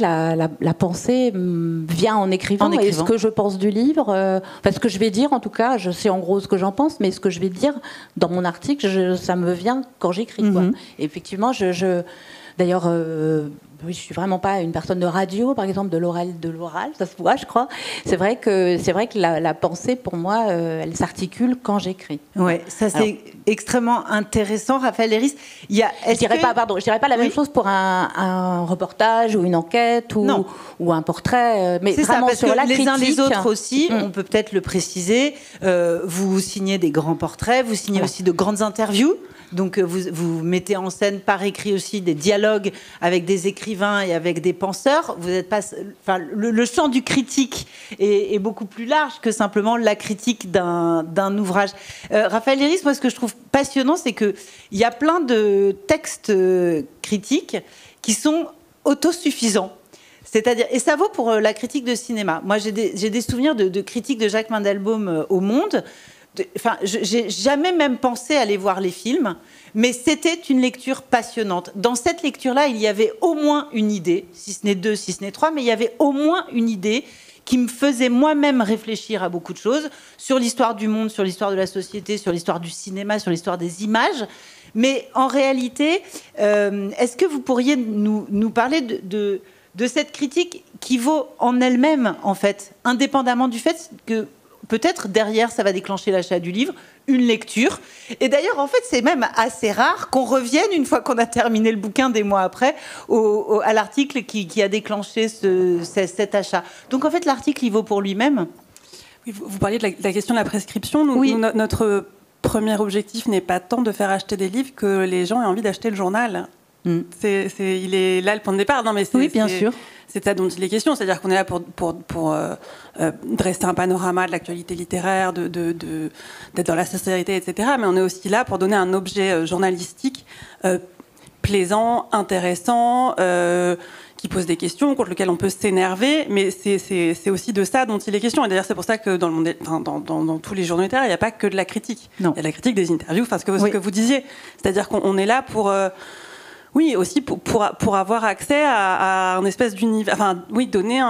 la pensée vient en écrivant. Et ce que je pense du livre, ce que je vais dire, en tout cas, je sais en gros ce que j'en pense, mais ce que je vais dire dans mon article, ça me vient quand j'écris. Et effectivement, d'ailleurs, je suis vraiment pas une personne de radio, par exemple, de l'oral, ça se voit, je crois. C'est vrai que la pensée, pour moi, elle s'articule quand j'écris. Ouais, ça c'est extrêmement intéressant, Raphaël Léris. Je dirais pas la même chose pour un reportage ou une enquête ou un portrait, mais c'est vraiment ça, parce sur que la les critique. uns les autres aussi, on peut peut-être le préciser. Vous signez des grands portraits, vous signez aussi de grandes interviews. Donc vous mettez en scène par écrit aussi des dialogues avec des écrivains et avec des penseurs. Vous êtes pas, le champ du critique est beaucoup plus large que simplement la critique d'un ouvrage. Raphaël Léris, moi ce que je trouve passionnant, c'est qu'il y a plein de textes critiques qui sont autosuffisants. C'est-à-dire, et ça vaut pour la critique de cinéma. Moi j'ai des souvenirs de critiques de Jacques Mandelbaum au Monde. J'ai jamais même pensé aller voir les films, mais c'était une lecture passionnante. Dans cette lecture-là, il y avait au moins une idée, si ce n'est 2, si ce n'est 3, mais il y avait au moins une idée qui me faisait moi-même réfléchir à beaucoup de choses, sur l'histoire du monde, sur l'histoire de la société, sur l'histoire du cinéma, sur l'histoire des images. Mais en réalité, est-ce que vous pourriez nous parler de cette critique qui vaut en elle-même, en fait, indépendamment du fait que peut-être derrière, ça va déclencher l'achat du livre, une lecture. Et d'ailleurs, en fait, c'est même assez rare qu'on revienne, une fois qu'on a terminé le bouquin des mois après, à l'article qui a déclenché cet achat. Donc, en fait, l'article, il vaut pour lui-même. Oui, vous parliez de la question de la prescription. Notre premier objectif n'est pas tant de faire acheter des livres que les gens aient envie d'acheter le journal. Il est là le point de départ. Non, mais oui, bien sûr. C'est ça dont il est question, c'est-à-dire qu'on est là pour dresser un panorama de l'actualité littéraire, d'être dans la sincérité, etc. Mais on est aussi là pour donner un objet journalistique plaisant, intéressant, qui pose des questions, contre lequel on peut s'énerver, mais c'est aussi de ça dont il est question. Et d'ailleurs, c'est pour ça que dans tous les journaux littéraires, il n'y a pas que de la critique. Non. Il y a de la critique, des interviews, ce que vous disiez. C'est-à-dire qu'on est là pour... Oui, aussi pour avoir accès à un espèce d'univers, donner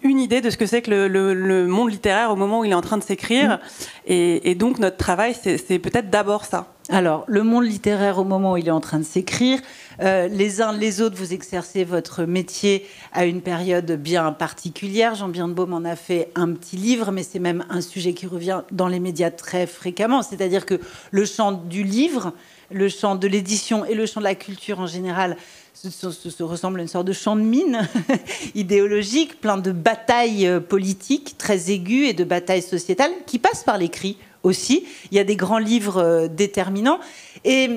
une idée de ce que c'est que le monde littéraire au moment où il est en train de s'écrire. Et donc notre travail, c'est peut-être d'abord ça. Alors, le monde littéraire au moment où il est en train de s'écrire, les uns les autres, vous exercez votre métier à une période bien particulière. Jean Birnbaum en a fait un petit livre, mais c'est même un sujet qui revient dans les médias très fréquemment. C'est-à-dire que le champ du livre, le champ de l'édition et le champ de la culture en général se ressemblent à une sorte de champ de mine idéologique, plein de batailles politiques très aiguës et de batailles sociétales qui passent par l'écrit aussi. Il y a des grands livres déterminants. Et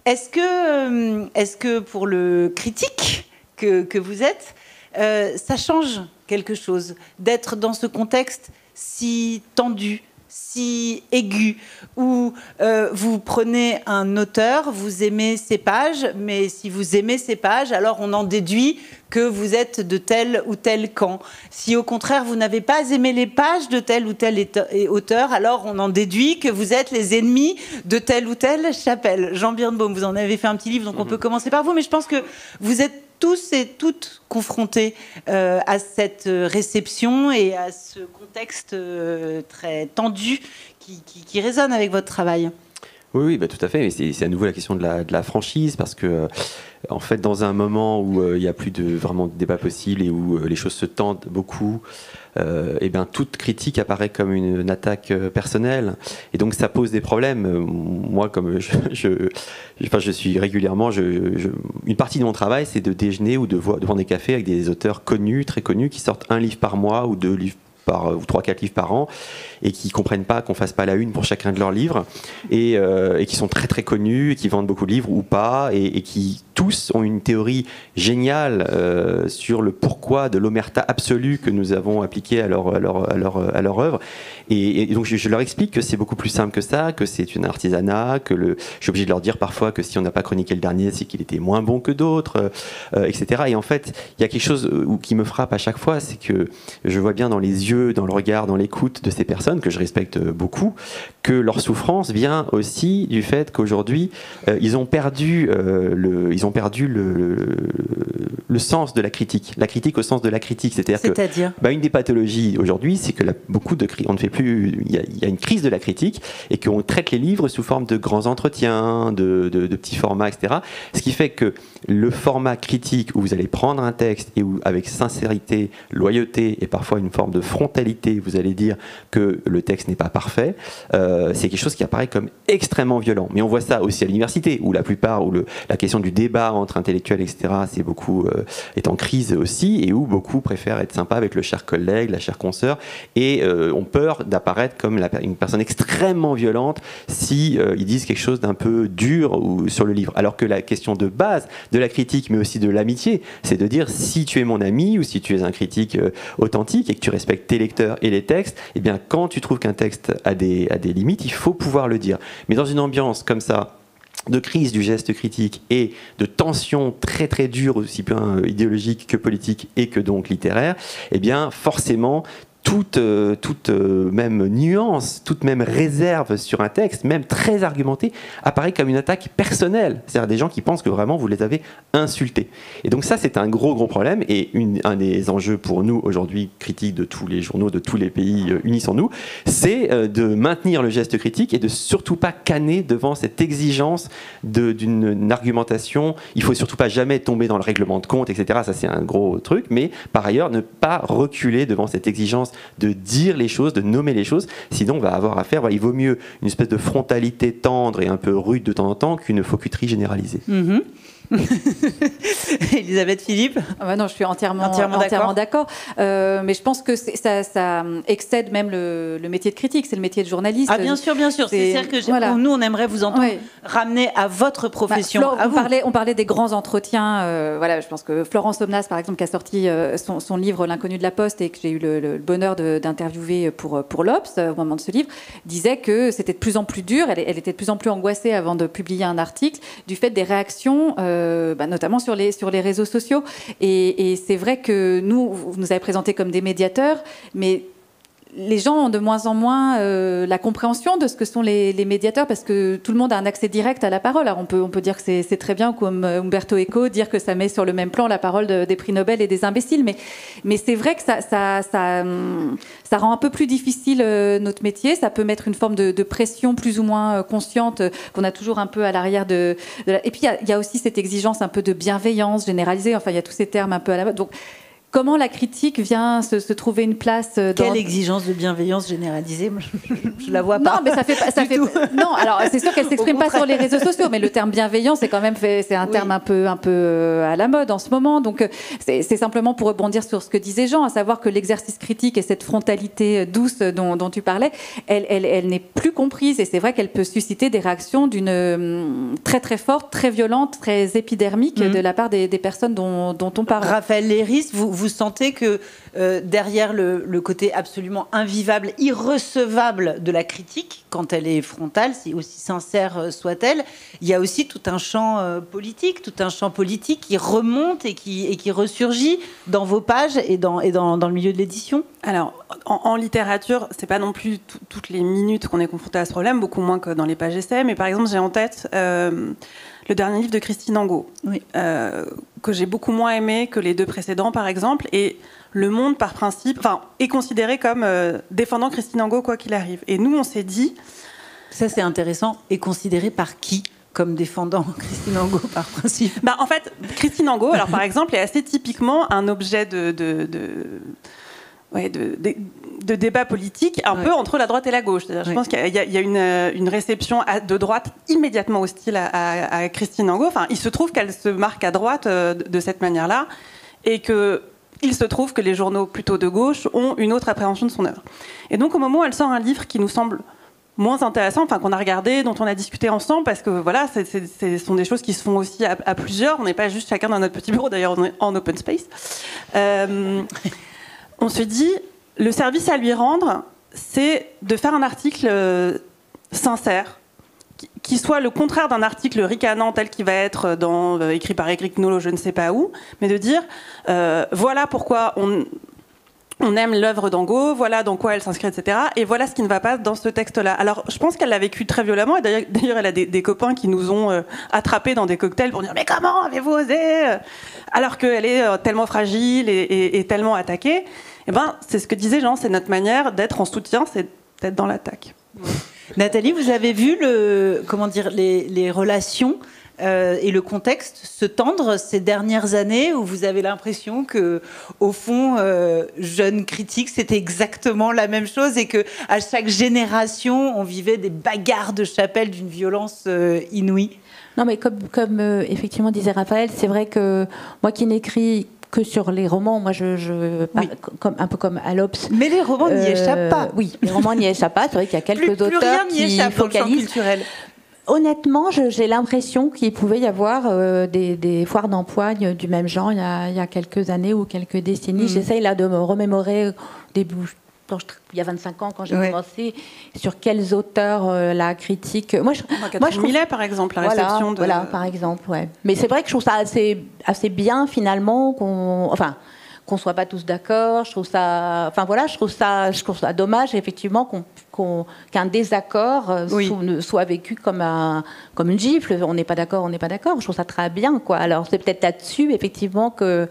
est-ce que pour le critique que vous êtes, ça change quelque chose d'être dans ce contexte si tendu, si aigu, où vous prenez un auteur, vous aimez ses pages, mais si vous aimez ses pages, alors on en déduit que vous êtes de tel ou tel camp. Si au contraire vous n'avez pas aimé les pages de tel ou tel auteur, alors on en déduit que vous êtes les ennemis de telle ou telle chapelle. Jean Birnbaum, vous en avez fait un petit livre, donc on peut commencer par vous, mais je pense que vous êtes tous et toutes confrontés à cette réception et à ce contexte très tendu qui résonne avec votre travail. Oui, tout à fait. C'est à nouveau la question de la franchise, parce que en fait, dans un moment où il n'y a plus vraiment de débat possible et où les choses se tendent beaucoup, toute critique apparaît comme une attaque personnelle, et donc ça pose des problèmes. Moi, comme je suis régulièrement, une partie de mon travail, c'est de déjeuner ou de prendre des cafés avec des auteurs connus, très connus, qui sortent un livre par mois ou 2 livres ou 3-4 livres par an, et qui comprennent pas qu'on fasse pas la une pour chacun de leurs livres, et qui sont très très connus, et qui vendent beaucoup de livres ou pas, et qui tous ont une théorie géniale sur le pourquoi de l'omerta absolue que nous avons appliquée à leur œuvre. Et donc je leur explique que c'est beaucoup plus simple que ça, que c'est une artisanat, je suis obligé de leur dire parfois que si on n'a pas chroniqué le dernier, c'est qu'il était moins bon que d'autres, etc. Et en fait, il y a quelque chose qui me frappe à chaque fois, c'est que je vois bien dans les yeux, dans le regard, dans l'écoute de ces personnes, que je respecte beaucoup, que leur souffrance vient aussi du fait qu'aujourd'hui, ils ont perdu le sens de la critique au sens de la critique. C'est-à-dire que une des pathologies aujourd'hui, c'est que on ne fait plus, il y a une crise de la critique et qu'on traite les livres sous forme de grands entretiens, de petits formats, etc. Ce qui fait que le format critique où vous allez prendre un texte et où, avec sincérité, loyauté et parfois une forme de frontalité, vous allez dire que le texte n'est pas parfait, c'est quelque chose qui apparaît comme extrêmement violent. Mais on voit ça aussi à l'université, où la question du débat entre intellectuels, etc., est en crise aussi, et où beaucoup préfèrent être sympa avec le cher collègue, la chère consoeur, et ont peur d'apparaître comme une personne extrêmement violente si ils disent quelque chose d'un peu dur sur le livre. Alors que la question de base de la critique, mais aussi de l'amitié, c'est de dire si tu es mon ami ou si tu es un critique authentique et que tu respectes tes lecteurs et les textes, eh bien quand tu trouves qu'un texte a des limites, il faut pouvoir le dire. Mais dans une ambiance comme ça, de crise du geste critique et de tension très très dure, aussi bien idéologique que politique et que donc littéraire, eh bien forcément toute même nuance, toute même réserve sur un texte, même très argumenté, apparaît comme une attaque personnelle. C'est-à-dire des gens qui pensent que vraiment vous les avez insultés. Et donc ça, c'est un gros problème. Et un des enjeux pour nous aujourd'hui, critiques de tous les journaux, de tous les pays, unissons-nous, c'est de maintenir le geste critique et de surtout pas canner devant cette exigence d'une argumentation. Il faut surtout pas jamais tomber dans le règlement de compte, etc. Ça, c'est un gros truc. Mais par ailleurs, ne pas reculer devant cette exigence de dire les choses, de nommer les choses, sinon on va avoir affaire, il vaut mieux une espèce de frontalité tendre et un peu rude de temps en temps qu'une faucuterie généralisée. Mm-hmm. Elisabeth Philippe. Non, je suis entièrement d'accord. Mais je pense que ça excède même le métier de critique, c'est le métier de journaliste. Ah bien sûr. C'est-à-dire que nous, on aimerait vous entendre ramener à votre profession. On parlait des grands entretiens. Je pense que Florence Aubenas, par exemple, qui a sorti son livre L'inconnu de la Poste et que j'ai eu le bonheur d'interviewer pour l'Obs au moment de ce livre, disait que c'était de plus en plus dur. Elle était de plus en plus angoissée avant de publier un article du fait des réactions. Notamment sur les réseaux sociaux. Et c'est vrai que vous nous avez présenté comme des médiateurs, mais les gens ont de moins en moins la compréhension de ce que sont les médiateurs, parce que tout le monde a un accès direct à la parole. Alors on peut dire que c'est très bien, comme Umberto Eco, dire que ça met sur le même plan la parole des prix Nobel et des imbéciles, mais c'est vrai que ça rend un peu plus difficile notre métier. Ça peut mettre une forme de pression plus ou moins consciente qu'on a toujours un peu à l'arrière Et puis il y a aussi cette exigence un peu de bienveillance généralisée. Enfin, il y a tous ces termes un peu à la mode. Donc, comment la critique vient se trouver une place dans... Quelle exigence de bienveillance généralisée? Je la vois pas. Non, mais ça fait non, alors c'est sûr qu'elle s'exprime pas sur les réseaux sociaux, mais le terme bienveillant, c'est quand même terme un peu à la mode en ce moment. Donc c'est simplement pour rebondir sur ce que disait Jean, à savoir que l'exercice critique et cette frontalité douce dont tu parlais, elle n'est plus comprise, et c'est vrai qu'elle peut susciter des réactions d'une très très forte, très violente, très épidermique de la part des personnes dont on parle. Raphaël Léris, vous sentez que derrière le côté absolument invivable, irrecevable de la critique, quand elle est frontale, aussi sincère soit-elle, il y a aussi tout un champ politique qui remonte et qui ressurgit dans vos pages et dans le milieu de l'édition. Alors, en littérature, c'est pas non plus toutes les minutes qu'on est confronté à ce problème, beaucoup moins que dans les pages essais, mais par exemple, j'ai en tête le dernier livre de Christine Angot, que j'ai beaucoup moins aimé que les deux précédents, par exemple, et Le Monde, par principe, est considéré comme défendant Christine Angot quoi qu'il arrive. Et nous, on s'est dit... Ça, c'est intéressant. Et considéré par qui comme défendant Christine Angot, par principe? En fait, Christine Angot, alors, par exemple, est assez typiquement un objet de débat politique un peu entre la droite et la gauche. Je pense qu'il y a une réception de droite immédiatement hostile à Christine Angot. Il se trouve qu'elle se marque à droite de cette manière-là, et que il se trouve que les journaux plutôt de gauche ont une autre appréhension de son œuvre. Et donc au moment où elle sort un livre qui nous semble moins intéressant, enfin qu'on a regardé, dont on a discuté ensemble, parce que voilà, ce sont des choses qui se font aussi à plusieurs. On n'est pas juste chacun dans notre petit bureau, d'ailleurs on est en open space. On se dit, le service à lui rendre, c'est de faire un article sincère, qui soit le contraire d'un article ricanant tel qu'il va être écrit par Éric Nolot, je ne sais pas où, mais de dire, voilà pourquoi on aime l'œuvre d'Angot, voilà dans quoi elle s'inscrit, etc. Et voilà ce qui ne va pas dans ce texte-là. Alors, je pense qu'elle l'a vécu très violemment. Et d'ailleurs, elle a des copains qui nous ont attrapés dans des cocktails pour dire « Mais comment avez-vous osé ?» Alors qu'elle est tellement fragile et tellement attaquée. Eh ben, c'est ce que disait Jean, c'est notre manière d'être en soutien, c'est d'être dans l'attaque. Nathalie, vous avez vu les relations et le contexte se tendre ces dernières années où vous avez l'impression que, au fond, jeunes critiques, c'était exactement la même chose et que à chaque génération, on vivait des bagarres de chapelle d'une violence inouïe. Non, mais comme effectivement disait Raphaël, c'est vrai que moi qui n'écris que sur les romans, moi oui. un peu comme à l'Obs. Mais les romans n'y échappent pas. Oui, les romans n'y échappent pas. C'est vrai qu'il y a quelques auteurs qui focalisent. Honnêtement, j'ai l'impression qu'il pouvait y avoir des foires d'empoigne du même genre il y a quelques années ou quelques décennies. J'essaye là de me remémorer début. Il y a 25 ans, quand j'ai commencé, sur quels auteurs la critique. Moi, je trouve Millet, par exemple, la réception de. Voilà, par exemple, ouais. Mais c'est vrai que je trouve ça assez bien, finalement, qu'on soit pas tous d'accord. Je trouve ça dommage, effectivement, qu'un désaccord soit vécu comme une gifle. On n'est pas d'accord. Je trouve ça très bien, quoi. Alors, c'est peut-être là-dessus, effectivement, que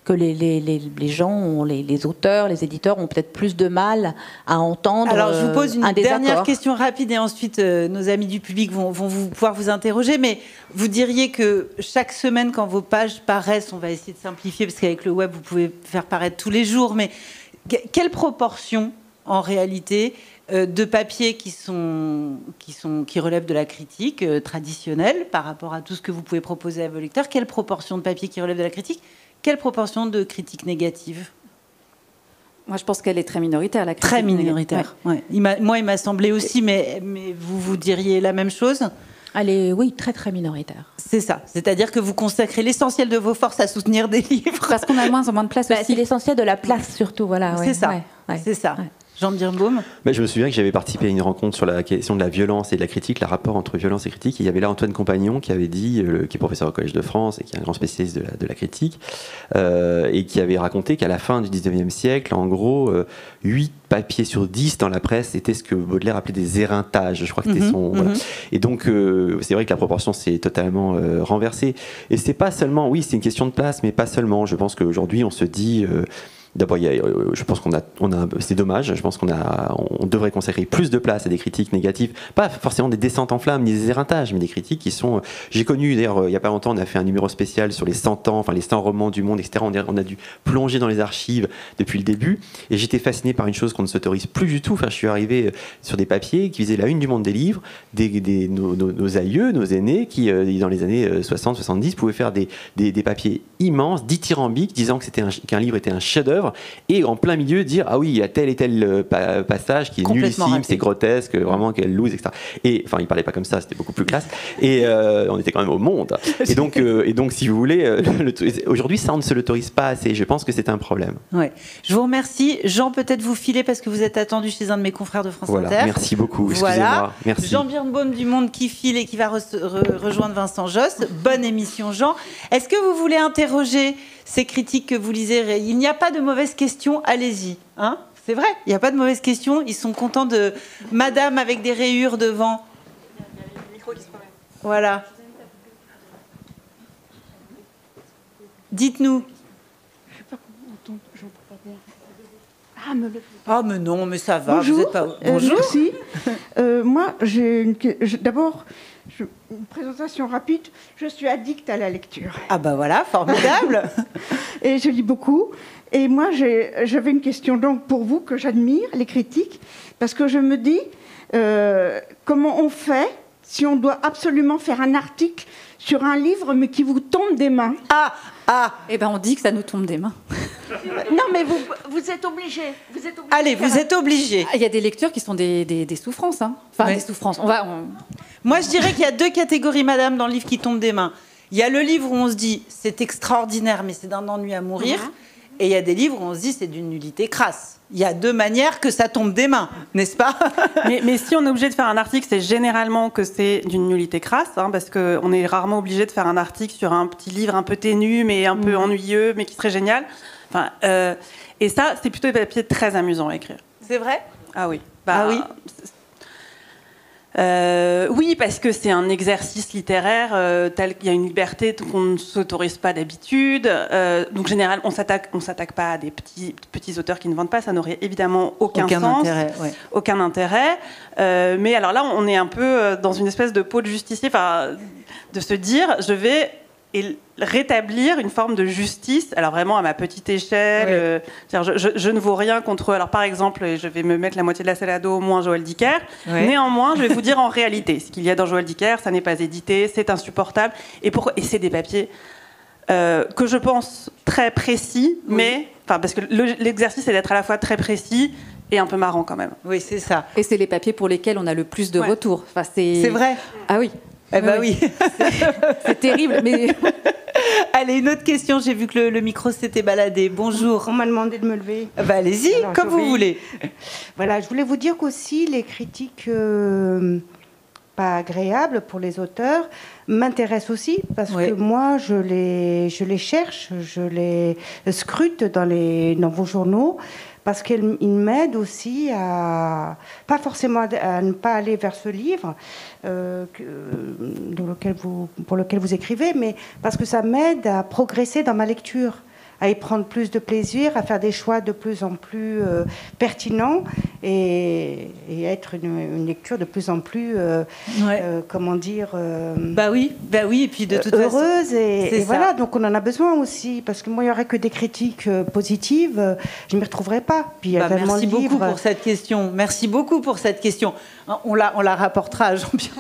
les gens, les auteurs, les éditeurs ont peut-être plus de mal à entendre. Alors, je vous pose une dernière question rapide et ensuite nos amis du public vont pouvoir vous interroger. Mais vous diriez que chaque semaine, quand vos pages paraissent, on va essayer de simplifier parce qu'avec le web, vous pouvez faire paraître tous les jours, mais quelle proportion, en réalité, de papiers qui relèvent de la critique traditionnelle par rapport à tout ce que vous pouvez proposer à vos lecteurs, quelle proportion de papiers qui relèvent de la critique, quelle proportion de critiques négatives? Moi, je pense qu'elle est très minoritaire, la critique. Très minoritaire, ouais. Moi, il m'a semblé aussi, mais vous diriez la même chose? Elle est, oui, très, très minoritaire. C'est ça. C'est-à-dire que vous consacrez l'essentiel de vos forces à soutenir des livres. Parce qu'on a moins en moins de place aussi. C'est l'essentiel de la place, surtout. Voilà, c'est ça. C'est ça. Ouais. Jean Birnbaum. Je me souviens que j'avais participé à une rencontre sur la question de la violence et de la critique, le rapport entre violence et critique. Et il y avait là Antoine Compagnon qui avait dit, qui est professeur au Collège de France et qui est un grand spécialiste de la critique, et qui avait raconté qu'à la fin du 19e siècle, en gros, 8 papiers sur 10 dans la presse étaient ce que Baudelaire appelait des éreintages. Je crois que c'était son... Voilà. Et donc, c'est vrai que la proportion s'est totalement renversée. Et c'est pas seulement... Oui, c'est une question de place, mais pas seulement. Je pense qu'aujourd'hui, on se dit... D'abord, je pense c'est dommage. Je pense on devrait consacrer plus de place à des critiques négatives, pas forcément des descentes en flammes ni des éreintages, mais des critiques qui sont. J'ai connu d'ailleurs il y a pas longtemps, on a fait un numéro spécial sur les 100 ans, enfin les 100 romans du monde, etc. On a dû plonger dans les archives depuis le début, et j'étais fasciné par une chose qu'on ne s'autorise plus du tout. Enfin, je suis arrivé sur des papiers qui faisaient la une du Monde des livres, nos aïeux, nos aînés, qui dans les années 60-70 pouvaient faire des papiers immenses, dithyrambiques, disant qu'un livre était un chef-d'œuvre. Et en plein milieu dire il y a tel et tel passage qui est nullissime, c'est grotesque, vraiment quelle loose, etc. Et enfin, il parlait pas comme ça, c'était beaucoup plus classe. Et on était quand même au Monde. Et donc, si vous voulez, aujourd'hui, ça on ne se l'autorise pas assez. Je pense que c'est un problème. Ouais. Je vous remercie. Jean, peut-être vous filer parce que vous êtes attendu chez un de mes confrères de France Inter. Merci beaucoup. Excusez-moi. Merci. Jean Birnbaum du Monde qui file et qui va rejoindre Vincent Josse. Bonne émission, Jean. Est-ce que vous voulez interroger ces critiques que vous lisez? Il n'y a pas de mauvaises questions, allez-y. Hein, c'est vrai, il n'y a pas de mauvaises questions. Ils sont contents de madame avec des rayures devant. Il y a le micro qui se promène. Voilà. Dites-nous. Je ne sais pas comment entendre, j'entends pas bien. Ah, mais non, mais ça va. Bonjour. Vous êtes pas... Bonjour. Merci. Moi, d'abord, une présentation rapide. Je suis addict à la lecture. Ah bah voilà, formidable. Et je lis beaucoup. Et moi, j'avais une question donc pour vous que j'admire, les critiques, parce que je me dis, comment on fait si on doit absolument faire un article sur un livre mais qui vous tombe des mains? Eh ben, on dit que ça nous tombe des mains. Non, mais vous êtes obligé. Allez, vous êtes obligés. Il y a des lectures qui sont des souffrances. Hein. Enfin, des souffrances. Moi, je dirais qu'il y a 2 catégories, madame, dans le livre qui tombent des mains. Il y a le livre où on se dit c'est extraordinaire, mais c'est d'un ennui à mourir. Et il y a des livres où on se dit c'est d'une nullité crasse. Il y a 2 manières que ça tombe des mains, n'est-ce pas? mais si on est obligé de faire un article, c'est généralement que c'est d'une nullité crasse, hein, parce qu'on est rarement obligé de faire un article sur un petit livre un peu ténu, mais un peu ennuyeux, mais qui serait génial. Enfin, et ça, c'est plutôt des papiers très amusants à écrire. C'est vrai? Ah oui. Ah oui. Oui, parce que c'est un exercice littéraire tel qu'il y a une liberté qu'on ne s'autorise pas d'habitude. Donc, en général, on s'attaque pas à des petits auteurs qui ne vendent pas. Ça n'aurait évidemment aucun sens. Intérêt, ouais. Aucun intérêt. Mais alors là, on est un peu dans une espèce de peau de justicier, de se dire, je vais rétablir une forme de justice, alors vraiment à ma petite échelle. Je ne vaux rien contre eux. Alors par exemple, je vais me mettre la moitié de la selle à dos, moins Joël Dicker. Néanmoins, je vais vous dire en réalité, ce qu'il y a dans Joël Dicker, ça n'est pas édité, c'est insupportable. Et c'est des papiers que je pense très précis, mais parce que l'exercice est d'être à la fois très précis et un peu marrant quand même. Oui, c'est ça. Et c'est les papiers pour lesquels on a le plus de retours. Enfin, c'est vrai. Ah oui. Eh ben oui. C'est terrible, mais... Allez, une autre question. J'ai vu que le micro s'était baladé. Bonjour. On m'a demandé de me lever. Allez-y, comme vous voulez. Voilà, je voulais vous dire qu'aussi les critiques pas agréables pour les auteurs m'intéressent aussi parce que moi, je les cherche, je les scrute dans vos journaux. Parce qu'il m'aide aussi pas forcément à ne pas aller vers ce livre pour lequel vous écrivez, mais parce que ça m'aide à progresser dans ma lecture, à y prendre plus de plaisir, à faire des choix de plus en plus pertinents et être une lecture de plus en plus, comment dire... Bah oui, et puis de toute heureuse façon... Et voilà, donc on en a besoin aussi, parce que moi, il n'y aurait que des critiques positives, je ne m'y retrouverai pas. Puis, il y a merci beaucoup pour cette question. Merci beaucoup pour cette question. On la rapportera à Jean-Pierre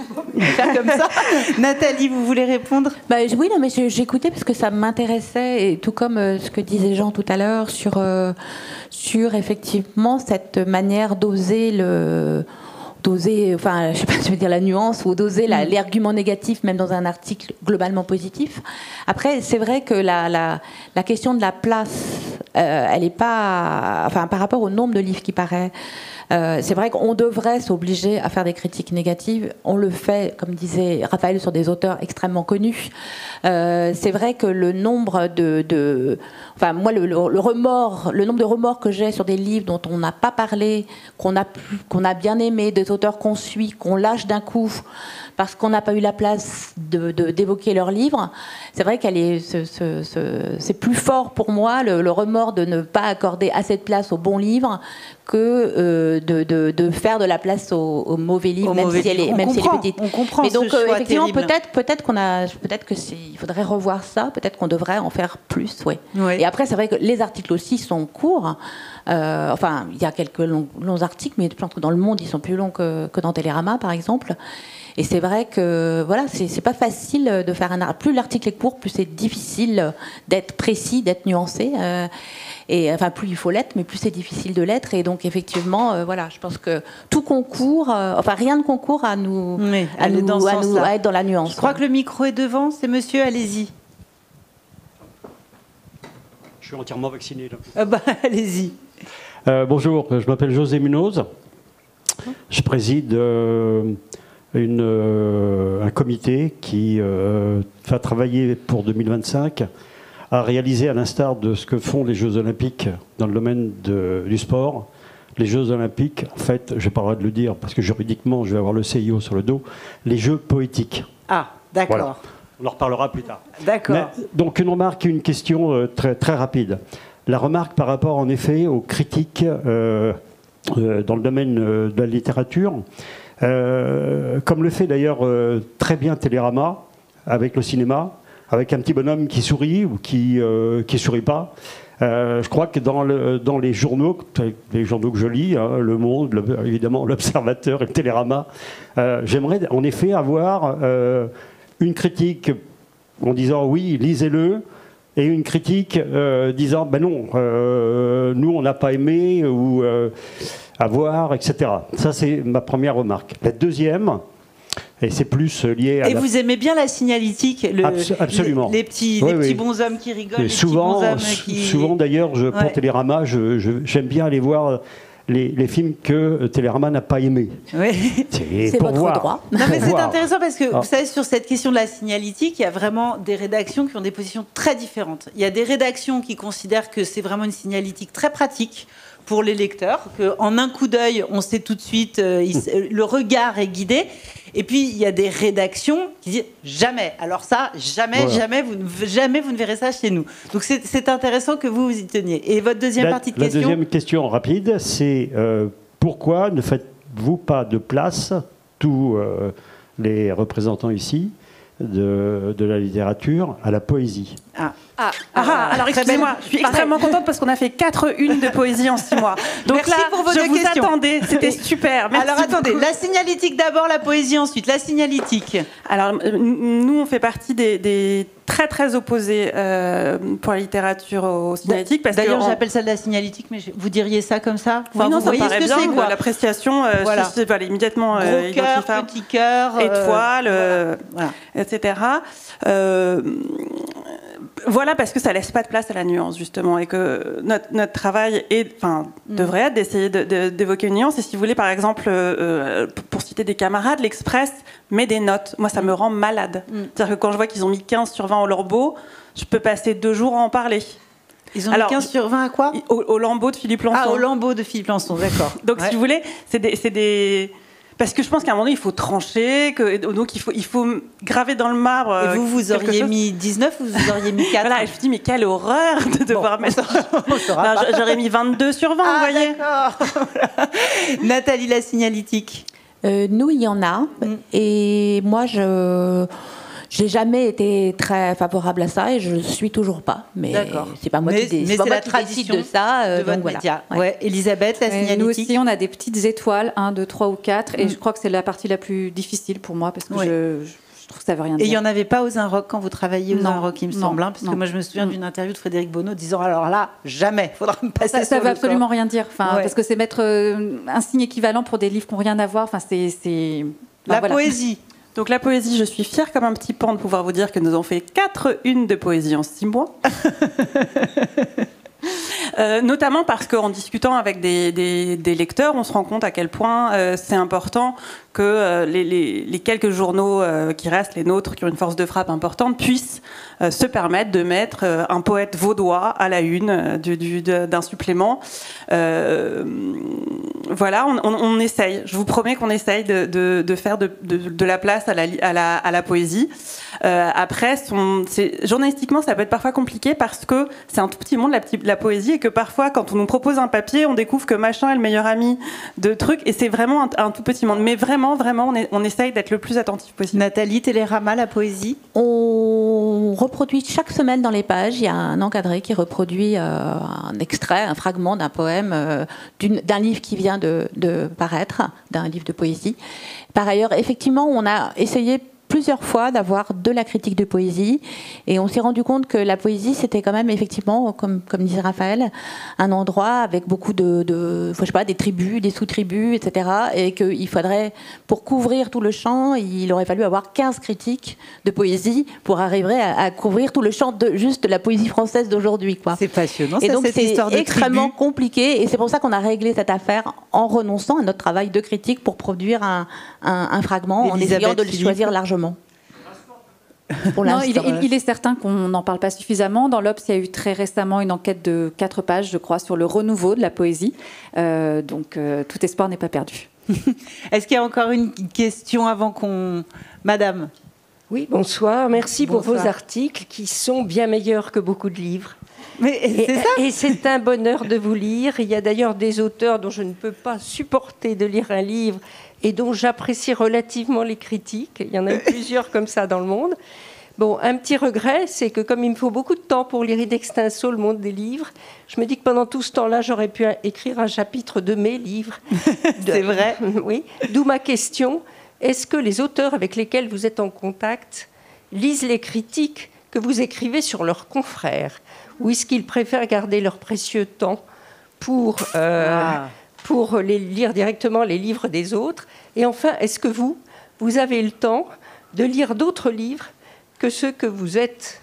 comme ça. Nathalie, vous voulez répondre? Oui, non, mais j'écoutais parce que ça m'intéressait, et tout comme ce que disait Jean tout à l'heure sur effectivement cette manière d'oser enfin, je sais pas, je veux dire la nuance, ou d'oser l'argument négatif, même dans un article globalement positif. Après, c'est vrai que la question de la place, elle n'est pas, enfin, par rapport au nombre de livres qui paraît. C'est vrai qu'on devrait s'obliger à faire des critiques négatives. On le fait, comme disait Raphaël, sur des auteurs extrêmement connus. C'est vrai que le nombre enfin moi le nombre de remords que j'ai sur des livres dont on n'a pas parlé, qu'on a bien aimé, des auteurs qu'on suit, qu'on lâche d'un coup parce qu'on n'a pas eu la place d'évoquer leur livre. C'est vrai c'est plus fort pour moi le remords de ne pas accorder assez de place aux bons livres que de faire de la place aux mauvais livres, même si elle est petite. On comprend. Mais donc effectivement, terrible. peut-être qu'il faudrait revoir ça. Peut-être qu'on devrait en faire plus. Et après, c'est vrai que les articles aussi sont courts. Enfin, il y a quelques longs articles, mais je pense que dans Le Monde, ils sont plus longs que dans Télérama, par exemple. Et c'est vrai que voilà, c'est pas facile de faire un article. Plus l'article est court, plus c'est difficile d'être précis, d'être nuancé. Et enfin, plus il faut l'être, mais plus c'est difficile de l'être. Et donc, effectivement, voilà, je pense que tout concourt, enfin, rien ne concourt à être dans la nuance. Je crois que le micro est devant. C'est monsieur, allez-y. Je suis entièrement vacciné, là. Allez-y. Bonjour, je m'appelle José Munoz. Je préside un comité qui va travailler pour 2025 à réaliser, à l'instar de ce que font les Jeux Olympiques dans le domaine du sport. Les Jeux Olympiques, en fait, je n'ai pas le droit de le dire parce que juridiquement, je vais avoir le CIO sur le dos, les Jeux poétiques. Ah, d'accord. Voilà. On en reparlera plus tard. D'accord. Donc une remarque et une question très, très rapide. La remarque par rapport, en effet, aux critiques dans le domaine de la littérature, comme le fait d'ailleurs très bien Télérama avec le cinéma, avec un petit bonhomme qui sourit ou qui sourit pas. Je crois que dans les journaux que je lis, hein, Le Monde, évidemment l'Observateur et le Télérama, j'aimerais en effet avoir une critique en disant oui, lisez-le, et une critique disant ben non, nous on n'a pas aimé ou à voir, etc. Ça c'est ma première remarque. La deuxième, et c'est plus lié à... Et vous aimez bien la signalétique, absolument. Les petits bonshommes qui rigolent, les souvent, petits bonshommes qui... Souvent d'ailleurs, pour Télérama, j'aime bien aller voir les films que Télérama n'a pas aimés. Oui. C'est votre droit. Non, mais c'est intéressant parce que, vous savez, sur cette question de la signalétique, il y a vraiment des rédactions qui ont des positions très différentes. Il y a des rédactions qui considèrent que c'est vraiment une signalétique très pratique pour les lecteurs, qu'en un coup d'œil, on sait tout de suite, le regard est guidé. Et puis, il y a des rédactions qui disent jamais. Alors ça, jamais vous ne verrez ça chez nous. Donc, c'est intéressant que vous y teniez. Et votre deuxième partie de question ? La deuxième question rapide, c'est pourquoi ne faites-vous pas de place, tous les représentants ici, de la littérature, à la poésie ? Alors excusez-moi, je suis extrêmement contente parce qu'on a fait 4 unes de poésie en 6 mois. Donc merci là, pour vos je deux vous questions. attendais, c'était super. Merci alors attendez, beaucoup. la signalétique d'abord, la poésie ensuite. La signalétique. Alors nous, on fait partie des très très opposés pour la littérature aux signalétiques. D'ailleurs, j'appelle ça de la signalétique, mais vous diriez ça comme ça ? Oui, non, vous ça me voyez paraît ce que bien. c'est, quoi. L'appréciation, immédiatement gros cœur, identifiable. petit cœur, étoile, voilà. etc. Voilà, parce que ça laisse pas de place à la nuance, justement, et que notre travail devrait être d'essayer d'évoquer une nuance. Et si vous voulez, par exemple, pour citer des camarades, l'Express met des notes. Moi, ça me rend malade. C'est-à-dire que quand je vois qu'ils ont mis 15 sur 20 au Lambeau, je peux passer 2 jours à en parler. Ils ont mis 15 sur 20 à quoi ? Au Lambeau de Philippe Lançon. Ah, au Lambeau de Philippe Lançon, d'accord. Donc, si vous voulez, c'est des... Parce que je pense qu'à un moment donné, il faut trancher, donc il faut graver dans le marbre. Et vous auriez mis 19 ou vous auriez mis 4 ? Voilà, et je me dis, mais quelle horreur de devoir mettre. J'aurais mis 22 sur 20, vous voyez. D'accord. Nathalie, la signalétique. Nous, il y en a. Et moi, j'ai jamais été très favorable à ça et je ne suis toujours pas. Mais c'est pas moi qui décide de ça. De votre média. Ouais. Elisabeth, la signalétique. Nous aussi, on a des petites étoiles, 1, 2, 3 ou 4. Et je crois que c'est la partie la plus difficile pour moi parce que je trouve que ça veut rien dire. Et il n'y en avait pas aux Inrocks quand vous travailliez aux Inrocks, il me semble. Parce que moi, je me souviens d'une interview de Frédéric Bonneau disant alors là, jamais, il faudra me passer ça veut absolument rien dire. Parce que c'est mettre un signe équivalent pour des livres qui n'ont rien à voir. Enfin, c'est... La poésie. Donc la poésie, je suis fière comme un petit pan de pouvoir vous dire que nous avons fait 4 unes de poésie en 6 mois. Notamment parce qu'en discutant avec des lecteurs, on se rend compte à quel point c'est important que les quelques journaux qui restent, les nôtres, qui ont une force de frappe importante, puissent se permettre de mettre un poète vaudois à la une d'un supplément. Voilà, on essaye. Je vous promets qu'on essaye de faire de la place à la poésie. Après, journalistiquement, ça peut être parfois compliqué parce que c'est un tout petit monde, la poésie, et que parfois, quand on nous propose un papier, on découvre que machin est le meilleur ami de trucs, et c'est vraiment un tout petit monde. Mais vraiment, on essaye d'être le plus attentif possible. Nathalie, Télérama, la poésie ? On reproduit chaque semaine dans les pages, il y a un encadré qui reproduit un extrait, un fragment d'un poème, d'un livre qui vient de paraître, d'un livre de poésie. Par ailleurs, effectivement, on a essayé plusieurs fois d'avoir de la critique de poésie et on s'est rendu compte que la poésie c'était quand même effectivement comme disait Raphaël un endroit avec beaucoup je sais pas, des tribus, des sous-tribus, etc. et qu'il faudrait, pour couvrir tout le champ, il aurait fallu avoir 15 critiques de poésie pour arriver à couvrir tout le champ de la poésie française d'aujourd'hui, quoi. C'est passionnant. Et ça, donc cette histoire de extrêmement tribu. compliqué et c'est pour ça qu'on a réglé cette affaire en renonçant à notre travail de critique pour produire un fragment en essayant de le choisir largement. Non, il est certain qu'on n'en parle pas suffisamment. Dans l'Obs, il y a eu très récemment une enquête de 4 pages, je crois, sur le renouveau de la poésie. Donc, tout espoir n'est pas perdu. Est-ce qu'il y a encore une question avant qu'on... Madame. Oui, bonsoir. Merci pour vos articles qui sont bien meilleurs que beaucoup de livres. Mais c'est ça. Et c'est un bonheur de vous lire. Il y a d'ailleurs des auteurs dont je ne peux pas supporter de lire un livre et dont j'apprécie relativement les critiques. Il y en a plusieurs comme ça dans le monde. Bon, un petit regret, c'est que comme il me faut beaucoup de temps pour lire in extenso le monde des livres, je me dis que pendant tout ce temps-là, j'aurais pu écrire un chapitre de mes livres. C'est vrai. Oui. D'où ma question. Est-ce que les auteurs avec lesquels vous êtes en contact lisent les critiques que que vous écrivez sur leurs confrères, ou est-ce qu'ils préfèrent garder leur précieux temps pour lire directement les livres des autres? Et enfin, est-ce que vous avez le temps de lire d'autres livres que ceux que vous êtes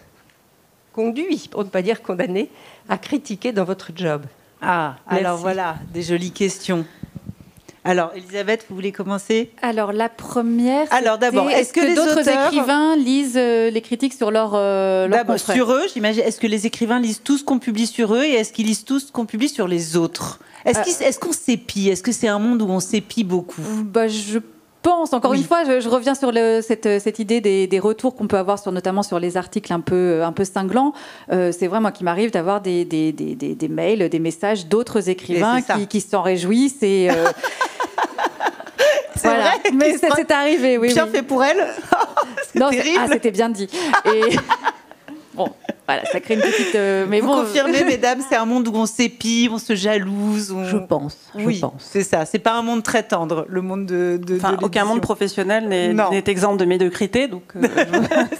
conduits, pour ne pas dire condamnés, à critiquer dans votre job? Ah, alors voilà, des jolies questions. Alors, Elisabeth, vous voulez commencer? Alors, la première, alors d'abord, est-ce que d'autres auteurs... écrivains lisent les critiques sur leur confrères? Sur eux, j'imagine. Est-ce que les écrivains lisent tout ce qu'on publie sur eux et est-ce qu'ils lisent tout ce qu'on publie sur les autres? Est-ce qu'on s'épie? Est-ce que c'est un monde où on s'épie beaucoup? Je pense, encore une fois, je reviens sur cette idée des retours qu'on peut avoir notamment sur les articles un peu cinglants. C'est vrai, moi, qui m'arrive d'avoir des mails, des messages d'autres écrivains qui s'en réjouissent. Et, c'est voilà. vrai, mais c'est arrivé, oui. Bien fait pour elle. Non, terrible. C'était bien dit. Et bon, voilà, ça crée une petite. Mais vous confirmez, mesdames, c'est un monde où on s'épie, on se jalouse. Je pense. Oui, c'est ça. C'est pas un monde très tendre, le monde de aucun monde professionnel n'est exempt de médiocrité, donc.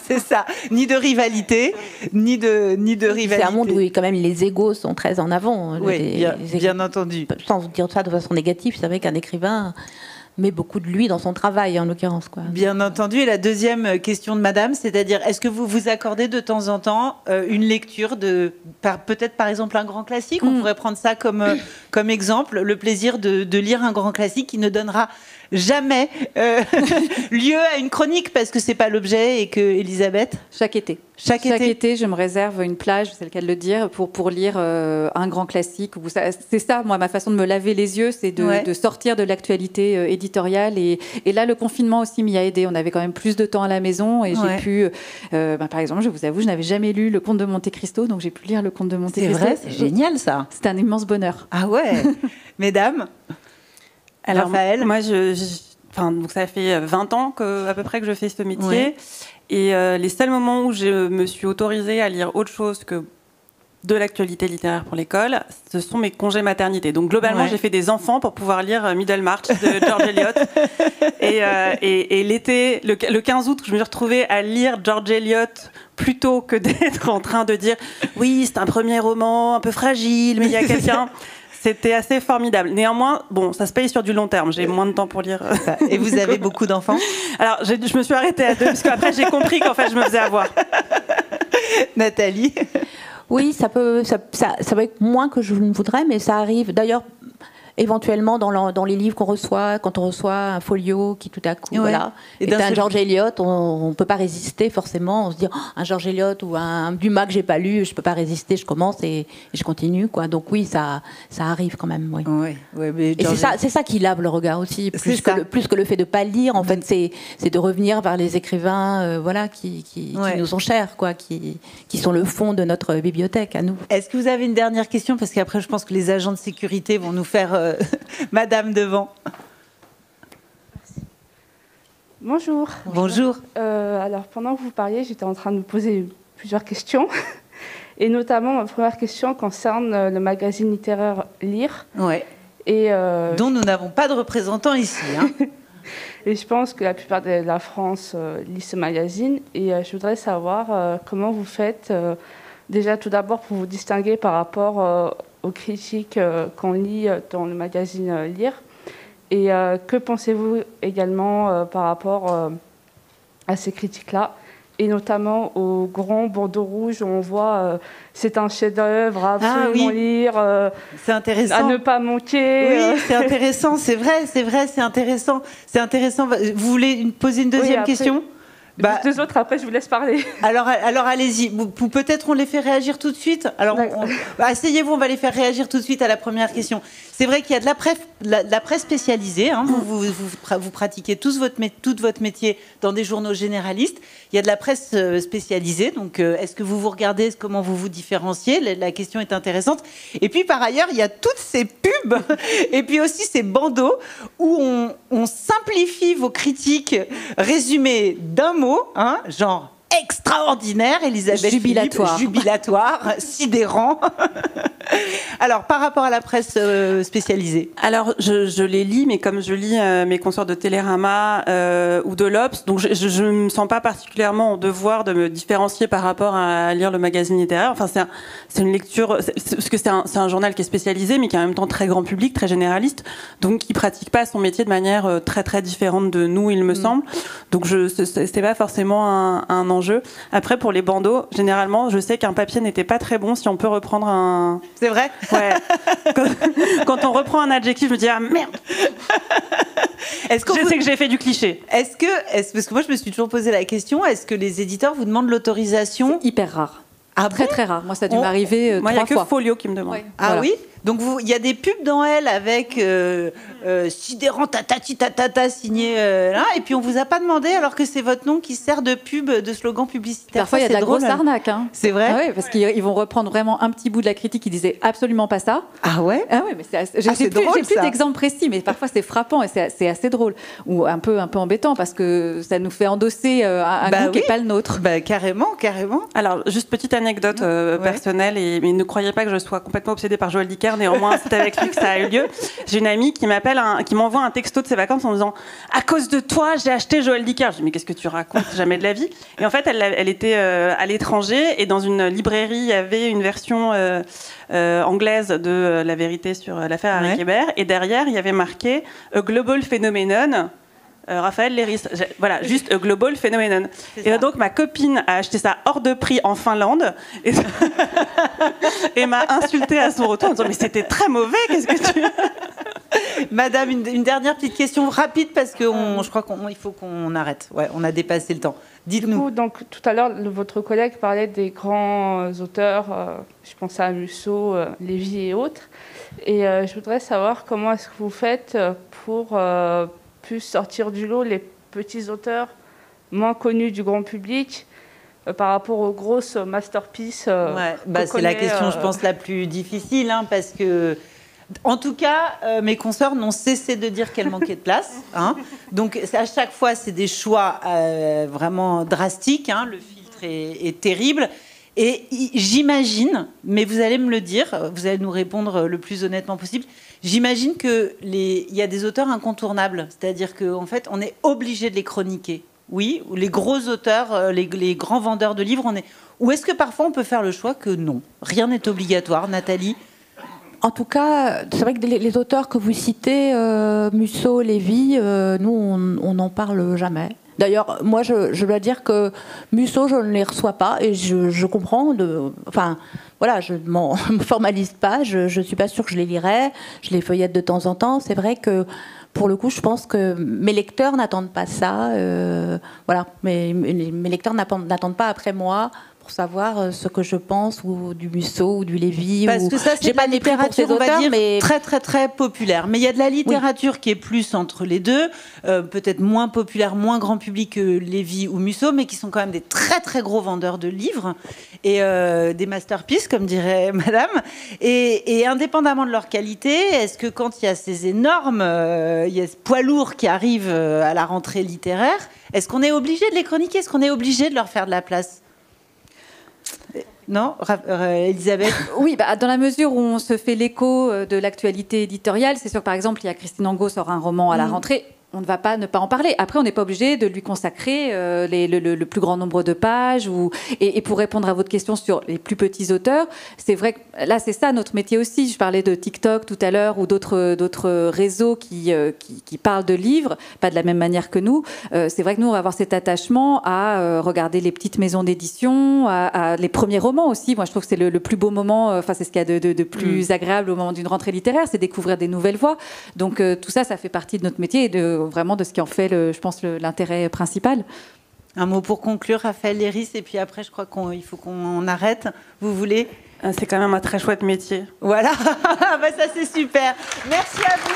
C'est ça. Ni de rivalité, ni de rivalité. C'est un monde où quand même les égos sont très en avant. Oui, bien entendu. Sans dire ça de façon négative, c'est vrai qu'un écrivain met beaucoup de lui dans son travail, en l'occurrence. Bien entendu. Et la deuxième question de madame, c'est-à-dire, est-ce que vous vous accordez de temps en temps une lecture peut-être par exemple un grand classique, on pourrait prendre ça comme exemple, le plaisir de lire un grand classique qui ne donnera jamais lieu à une chronique parce que c'est pas l'objet et que Elisabeth. Chaque été, je me réserve une plage, c'est le cas de le dire, pour lire un grand classique. C'est ça, moi, ma façon de me laver les yeux, c'est de sortir de l'actualité éditoriale. Et là, le confinement aussi m'y a aidé. On avait quand même plus de temps à la maison et j'ai pu, par exemple, je vous avoue, je n'avais jamais lu Le Comte de Monte Cristo, donc j'ai pu lire Le Comte de Monte Cristo. C'est vrai, c'est génial ça. C'est un immense bonheur. Ah ouais. Mesdames. Alors, Raphaël. moi, donc ça fait 20 ans à peu près que je fais ce métier. Ouais. Et les seuls moments où je me suis autorisée à lire autre chose que de l'actualité littéraire pour l'école, ce sont mes congés maternité. Donc globalement, j'ai fait des enfants pour pouvoir lire Middlemarch de George Eliot. Et l'été, le 15 août, je me suis retrouvée à lire George Eliot plutôt que d'être en train de dire « Oui, c'est un premier roman un peu fragile, mais il y a quelqu'un… » C'était assez formidable. Néanmoins, ça se paye sur du long terme. J'ai moins de temps pour lire. Et vous avez beaucoup d'enfants? Alors, je me suis arrêtée à 2, parce qu'après, j'ai compris qu'en fait, je me faisais avoir. Nathalie? Oui, ça va être moins que je ne voudrais, mais ça arrive. D'ailleurs, éventuellement, dans les livres qu'on reçoit, quand on reçoit un folio qui tout à coup, est un George Eliot, on ne peut pas résister forcément. On se dit, un George Eliot ou un Dumas que j'ai pas lu, je ne peux pas résister, je commence et je continue. Donc oui, ça arrive quand même. Oui. Mais et c'est ça qui lave le regard aussi, plus que le fait de ne pas lire. En fait, c'est de revenir vers les écrivains qui nous sont chers, qui sont le fond de notre bibliothèque à nous. Est-ce que vous avez une dernière question? Parce qu'après, je pense que les agents de sécurité vont nous faire... Madame devant. Bonjour. Bonjour. Alors, pendant que vous parliez, j'étais en train de me poser plusieurs questions. Et notamment, ma première question concerne le magazine littéraire Lire. Ouais. Dont nous n'avons pas de représentant ici. Et je pense que la plupart de la France lit ce magazine. Et je voudrais savoir comment vous faites, déjà tout d'abord pour vous distinguer par rapport aux critiques qu'on lit dans le magazine Lire. Et que pensez-vous également par rapport à ces critiques-là, et notamment au grand bandeau rouge où on voit c'est un chef-d'œuvre à absolument lire, c'est intéressant. À ne pas manquer. Oui, c'est intéressant, c'est vrai, c'est intéressant. C'est intéressant. Vous voulez poser une deuxième question? Deux autres, après je vous laisse parler. Alors allez-y. Peut-être on les fait réagir tout de suite. Alors asseyez-vous, on va les faire réagir tout de suite à la première question. C'est vrai qu'il y a de la presse spécialisée. Vous pratiquez tout votre métier dans des journaux généralistes. Il y a de la presse spécialisée. Donc est-ce que vous regardez comment vous vous différenciez? La question est intéressante. Et puis par ailleurs, il y a toutes ces pubs et puis aussi ces bandeaux où on simplifie vos critiques résumées d'un mot, genre extra extraordinaire, Elisabeth Jubilatoire. Philippe, jubilatoire, sidérant. Alors, par rapport à la presse spécialisée. Alors, je les lis, mais comme je lis mes consoeurs de Télérama ou de l'Obs, donc je ne me sens pas particulièrement en devoir de me différencier par rapport à lire le magazine littéraire. Enfin, c'est une lecture, parce que c'est un journal qui est spécialisé, mais qui est en même temps très grand public, très généraliste, donc qui pratique pas son métier de manière très très différente de nous, il me semble. Donc, c'est pas forcément un enjeu. Après, pour les bandeaux, généralement, je sais qu'un papier n'était pas très bon si on peut reprendre un... C'est vrai ? Ouais. Quand on reprend un adjectif, je me dis ah merde. Je sais que j'ai fait du cliché. Parce que moi je me suis toujours posé la question, est-ce que les éditeurs vous demandent l'autorisation ? C'est hyper rare. Ah très bon très rare. Moi ça a dû m'arriver 3 fois. Moi il n'y a que Folio qui me demande. Ouais. Ah Voilà. oui ? Donc il y a des pubs dans Elle avec sidérant tatati tatata signé là, et puis on vous a pas demandé alors que c'est votre nom qui sert de pub, de slogan publicitaire. Parfois il y a de la grosse arnaque. Hein. C'est vrai ? Ah ouais, parce qu'ils vont reprendre vraiment un petit bout de la critique qui disait absolument pas ça. Ah ouais ? Ah ouais, mais j'ai plus d'exemples précis, mais parfois c'est frappant et c'est assez drôle ou un peu embêtant parce que ça nous fait endosser un goût qui n'est pas le nôtre. Bah carrément. Alors juste petite anecdote personnelle, mais ne croyez pas que je sois complètement obsédée par Joël Dicker. Néanmoins, c'est avec lui que ça a eu lieu. J'ai une amie qui m'envoie un texto de ses vacances en disant à cause de toi j'ai acheté Joël Dicker. Je dis mais qu'est-ce que tu racontes, jamais de la vie. Et en fait elle était à l'étranger et dans une librairie il y avait une version anglaise de La Vérité sur l'affaire Harry Kéber et derrière il y avait marqué A Global Phenomenon. Raphaël Léris, voilà, juste A Global Phenomenon. Et donc ma copine a acheté ça hors de prix en Finlande et m'a insultée à son retour en disant mais c'était très mauvais, qu'est-ce que tu... Madame, une dernière petite question rapide parce que je crois qu'il faut qu'on arrête. Ouais, on a dépassé le temps. Dites-nous. Du coup, donc, tout à l'heure, votre collègue parlait des grands auteurs, je pense à Musso, Lévy et autres. Et je voudrais savoir comment est-ce que vous faites pour plus sortir du lot les petits auteurs moins connus du grand public par rapport aux grosses masterpieces. C'est la question, je pense, la plus difficile, hein, parce que, en tout cas, mes consoeurs n'ont cessé de dire qu'elles manquaient de place. Hein. Donc, à chaque fois, c'est des choix vraiment drastiques. Hein. Le filtre est terrible. Et j'imagine, mais vous allez me le dire, vous allez nous répondre le plus honnêtement possible, j'imagine qu'il y a des auteurs incontournables. C'est-à-dire qu'en fait, on est obligé de les chroniquer. Oui, les gros auteurs, les grands vendeurs de livres, ou est-ce que parfois on peut faire le choix que non, rien n'est obligatoire, Nathalie ? En tout cas, c'est vrai que les auteurs que vous citez, Musso, Lévy, nous, on n'en parle jamais. D'ailleurs, moi, je dois dire que Musso, je ne les reçois pas et je comprends. Enfin, voilà, je ne me formalise pas. Je ne suis pas sûre que je les lirai. Je les feuillette de temps en temps. C'est vrai que, pour le coup, je pense que mes lecteurs n'attendent pas ça. Voilà, mes lecteurs n'attendent pas après moi pour savoir ce que je pense ou du Musso ou du Lévy. Parce que ça, c'est de la littérature, on va dire, mais... très, très, très populaire. Mais il y a de la littérature qui est plus entre les deux, peut-être moins populaire, moins grand public que Lévy ou Musso, mais qui sont quand même des très, très gros vendeurs de livres et des masterpieces, comme dirait madame. Et indépendamment de leur qualité, est-ce que quand il y a ces énormes il y a ce poids lourd qui arrive à la rentrée littéraire, est-ce qu'on est obligé de les chroniquer ? Est-ce qu'on est obligé de leur faire de la place ? Non, Elisabeth. Oui, dans la mesure où on se fait l'écho de l'actualité éditoriale, c'est sûr que par exemple, il y a Christine Angot sort un roman à la rentrée. On ne va pas ne pas en parler. Après, on n'est pas obligé de lui consacrer le plus grand nombre de pages. Et pour répondre à votre question sur les plus petits auteurs, c'est vrai que là, c'est ça notre métier aussi. Je parlais de TikTok tout à l'heure ou d'autres réseaux qui parlent de livres, pas de la même manière que nous. C'est vrai que nous, on va avoir cet attachement à regarder les petites maisons d'édition, à les premiers romans aussi. Moi, je trouve que c'est le plus beau moment. Enfin, c'est ce qu'il y a de plus agréable au moment d'une rentrée littéraire, c'est découvrir des nouvelles voies. Donc, tout ça, ça fait partie de notre métier et vraiment de ce qui en fait, je pense, l'intérêt principal. Un mot pour conclure, Raphaël Léris, et puis après, je crois qu'il faut qu'on arrête. Vous voulez ? C'est quand même un très chouette métier. Voilà, ça c'est super. Merci à vous.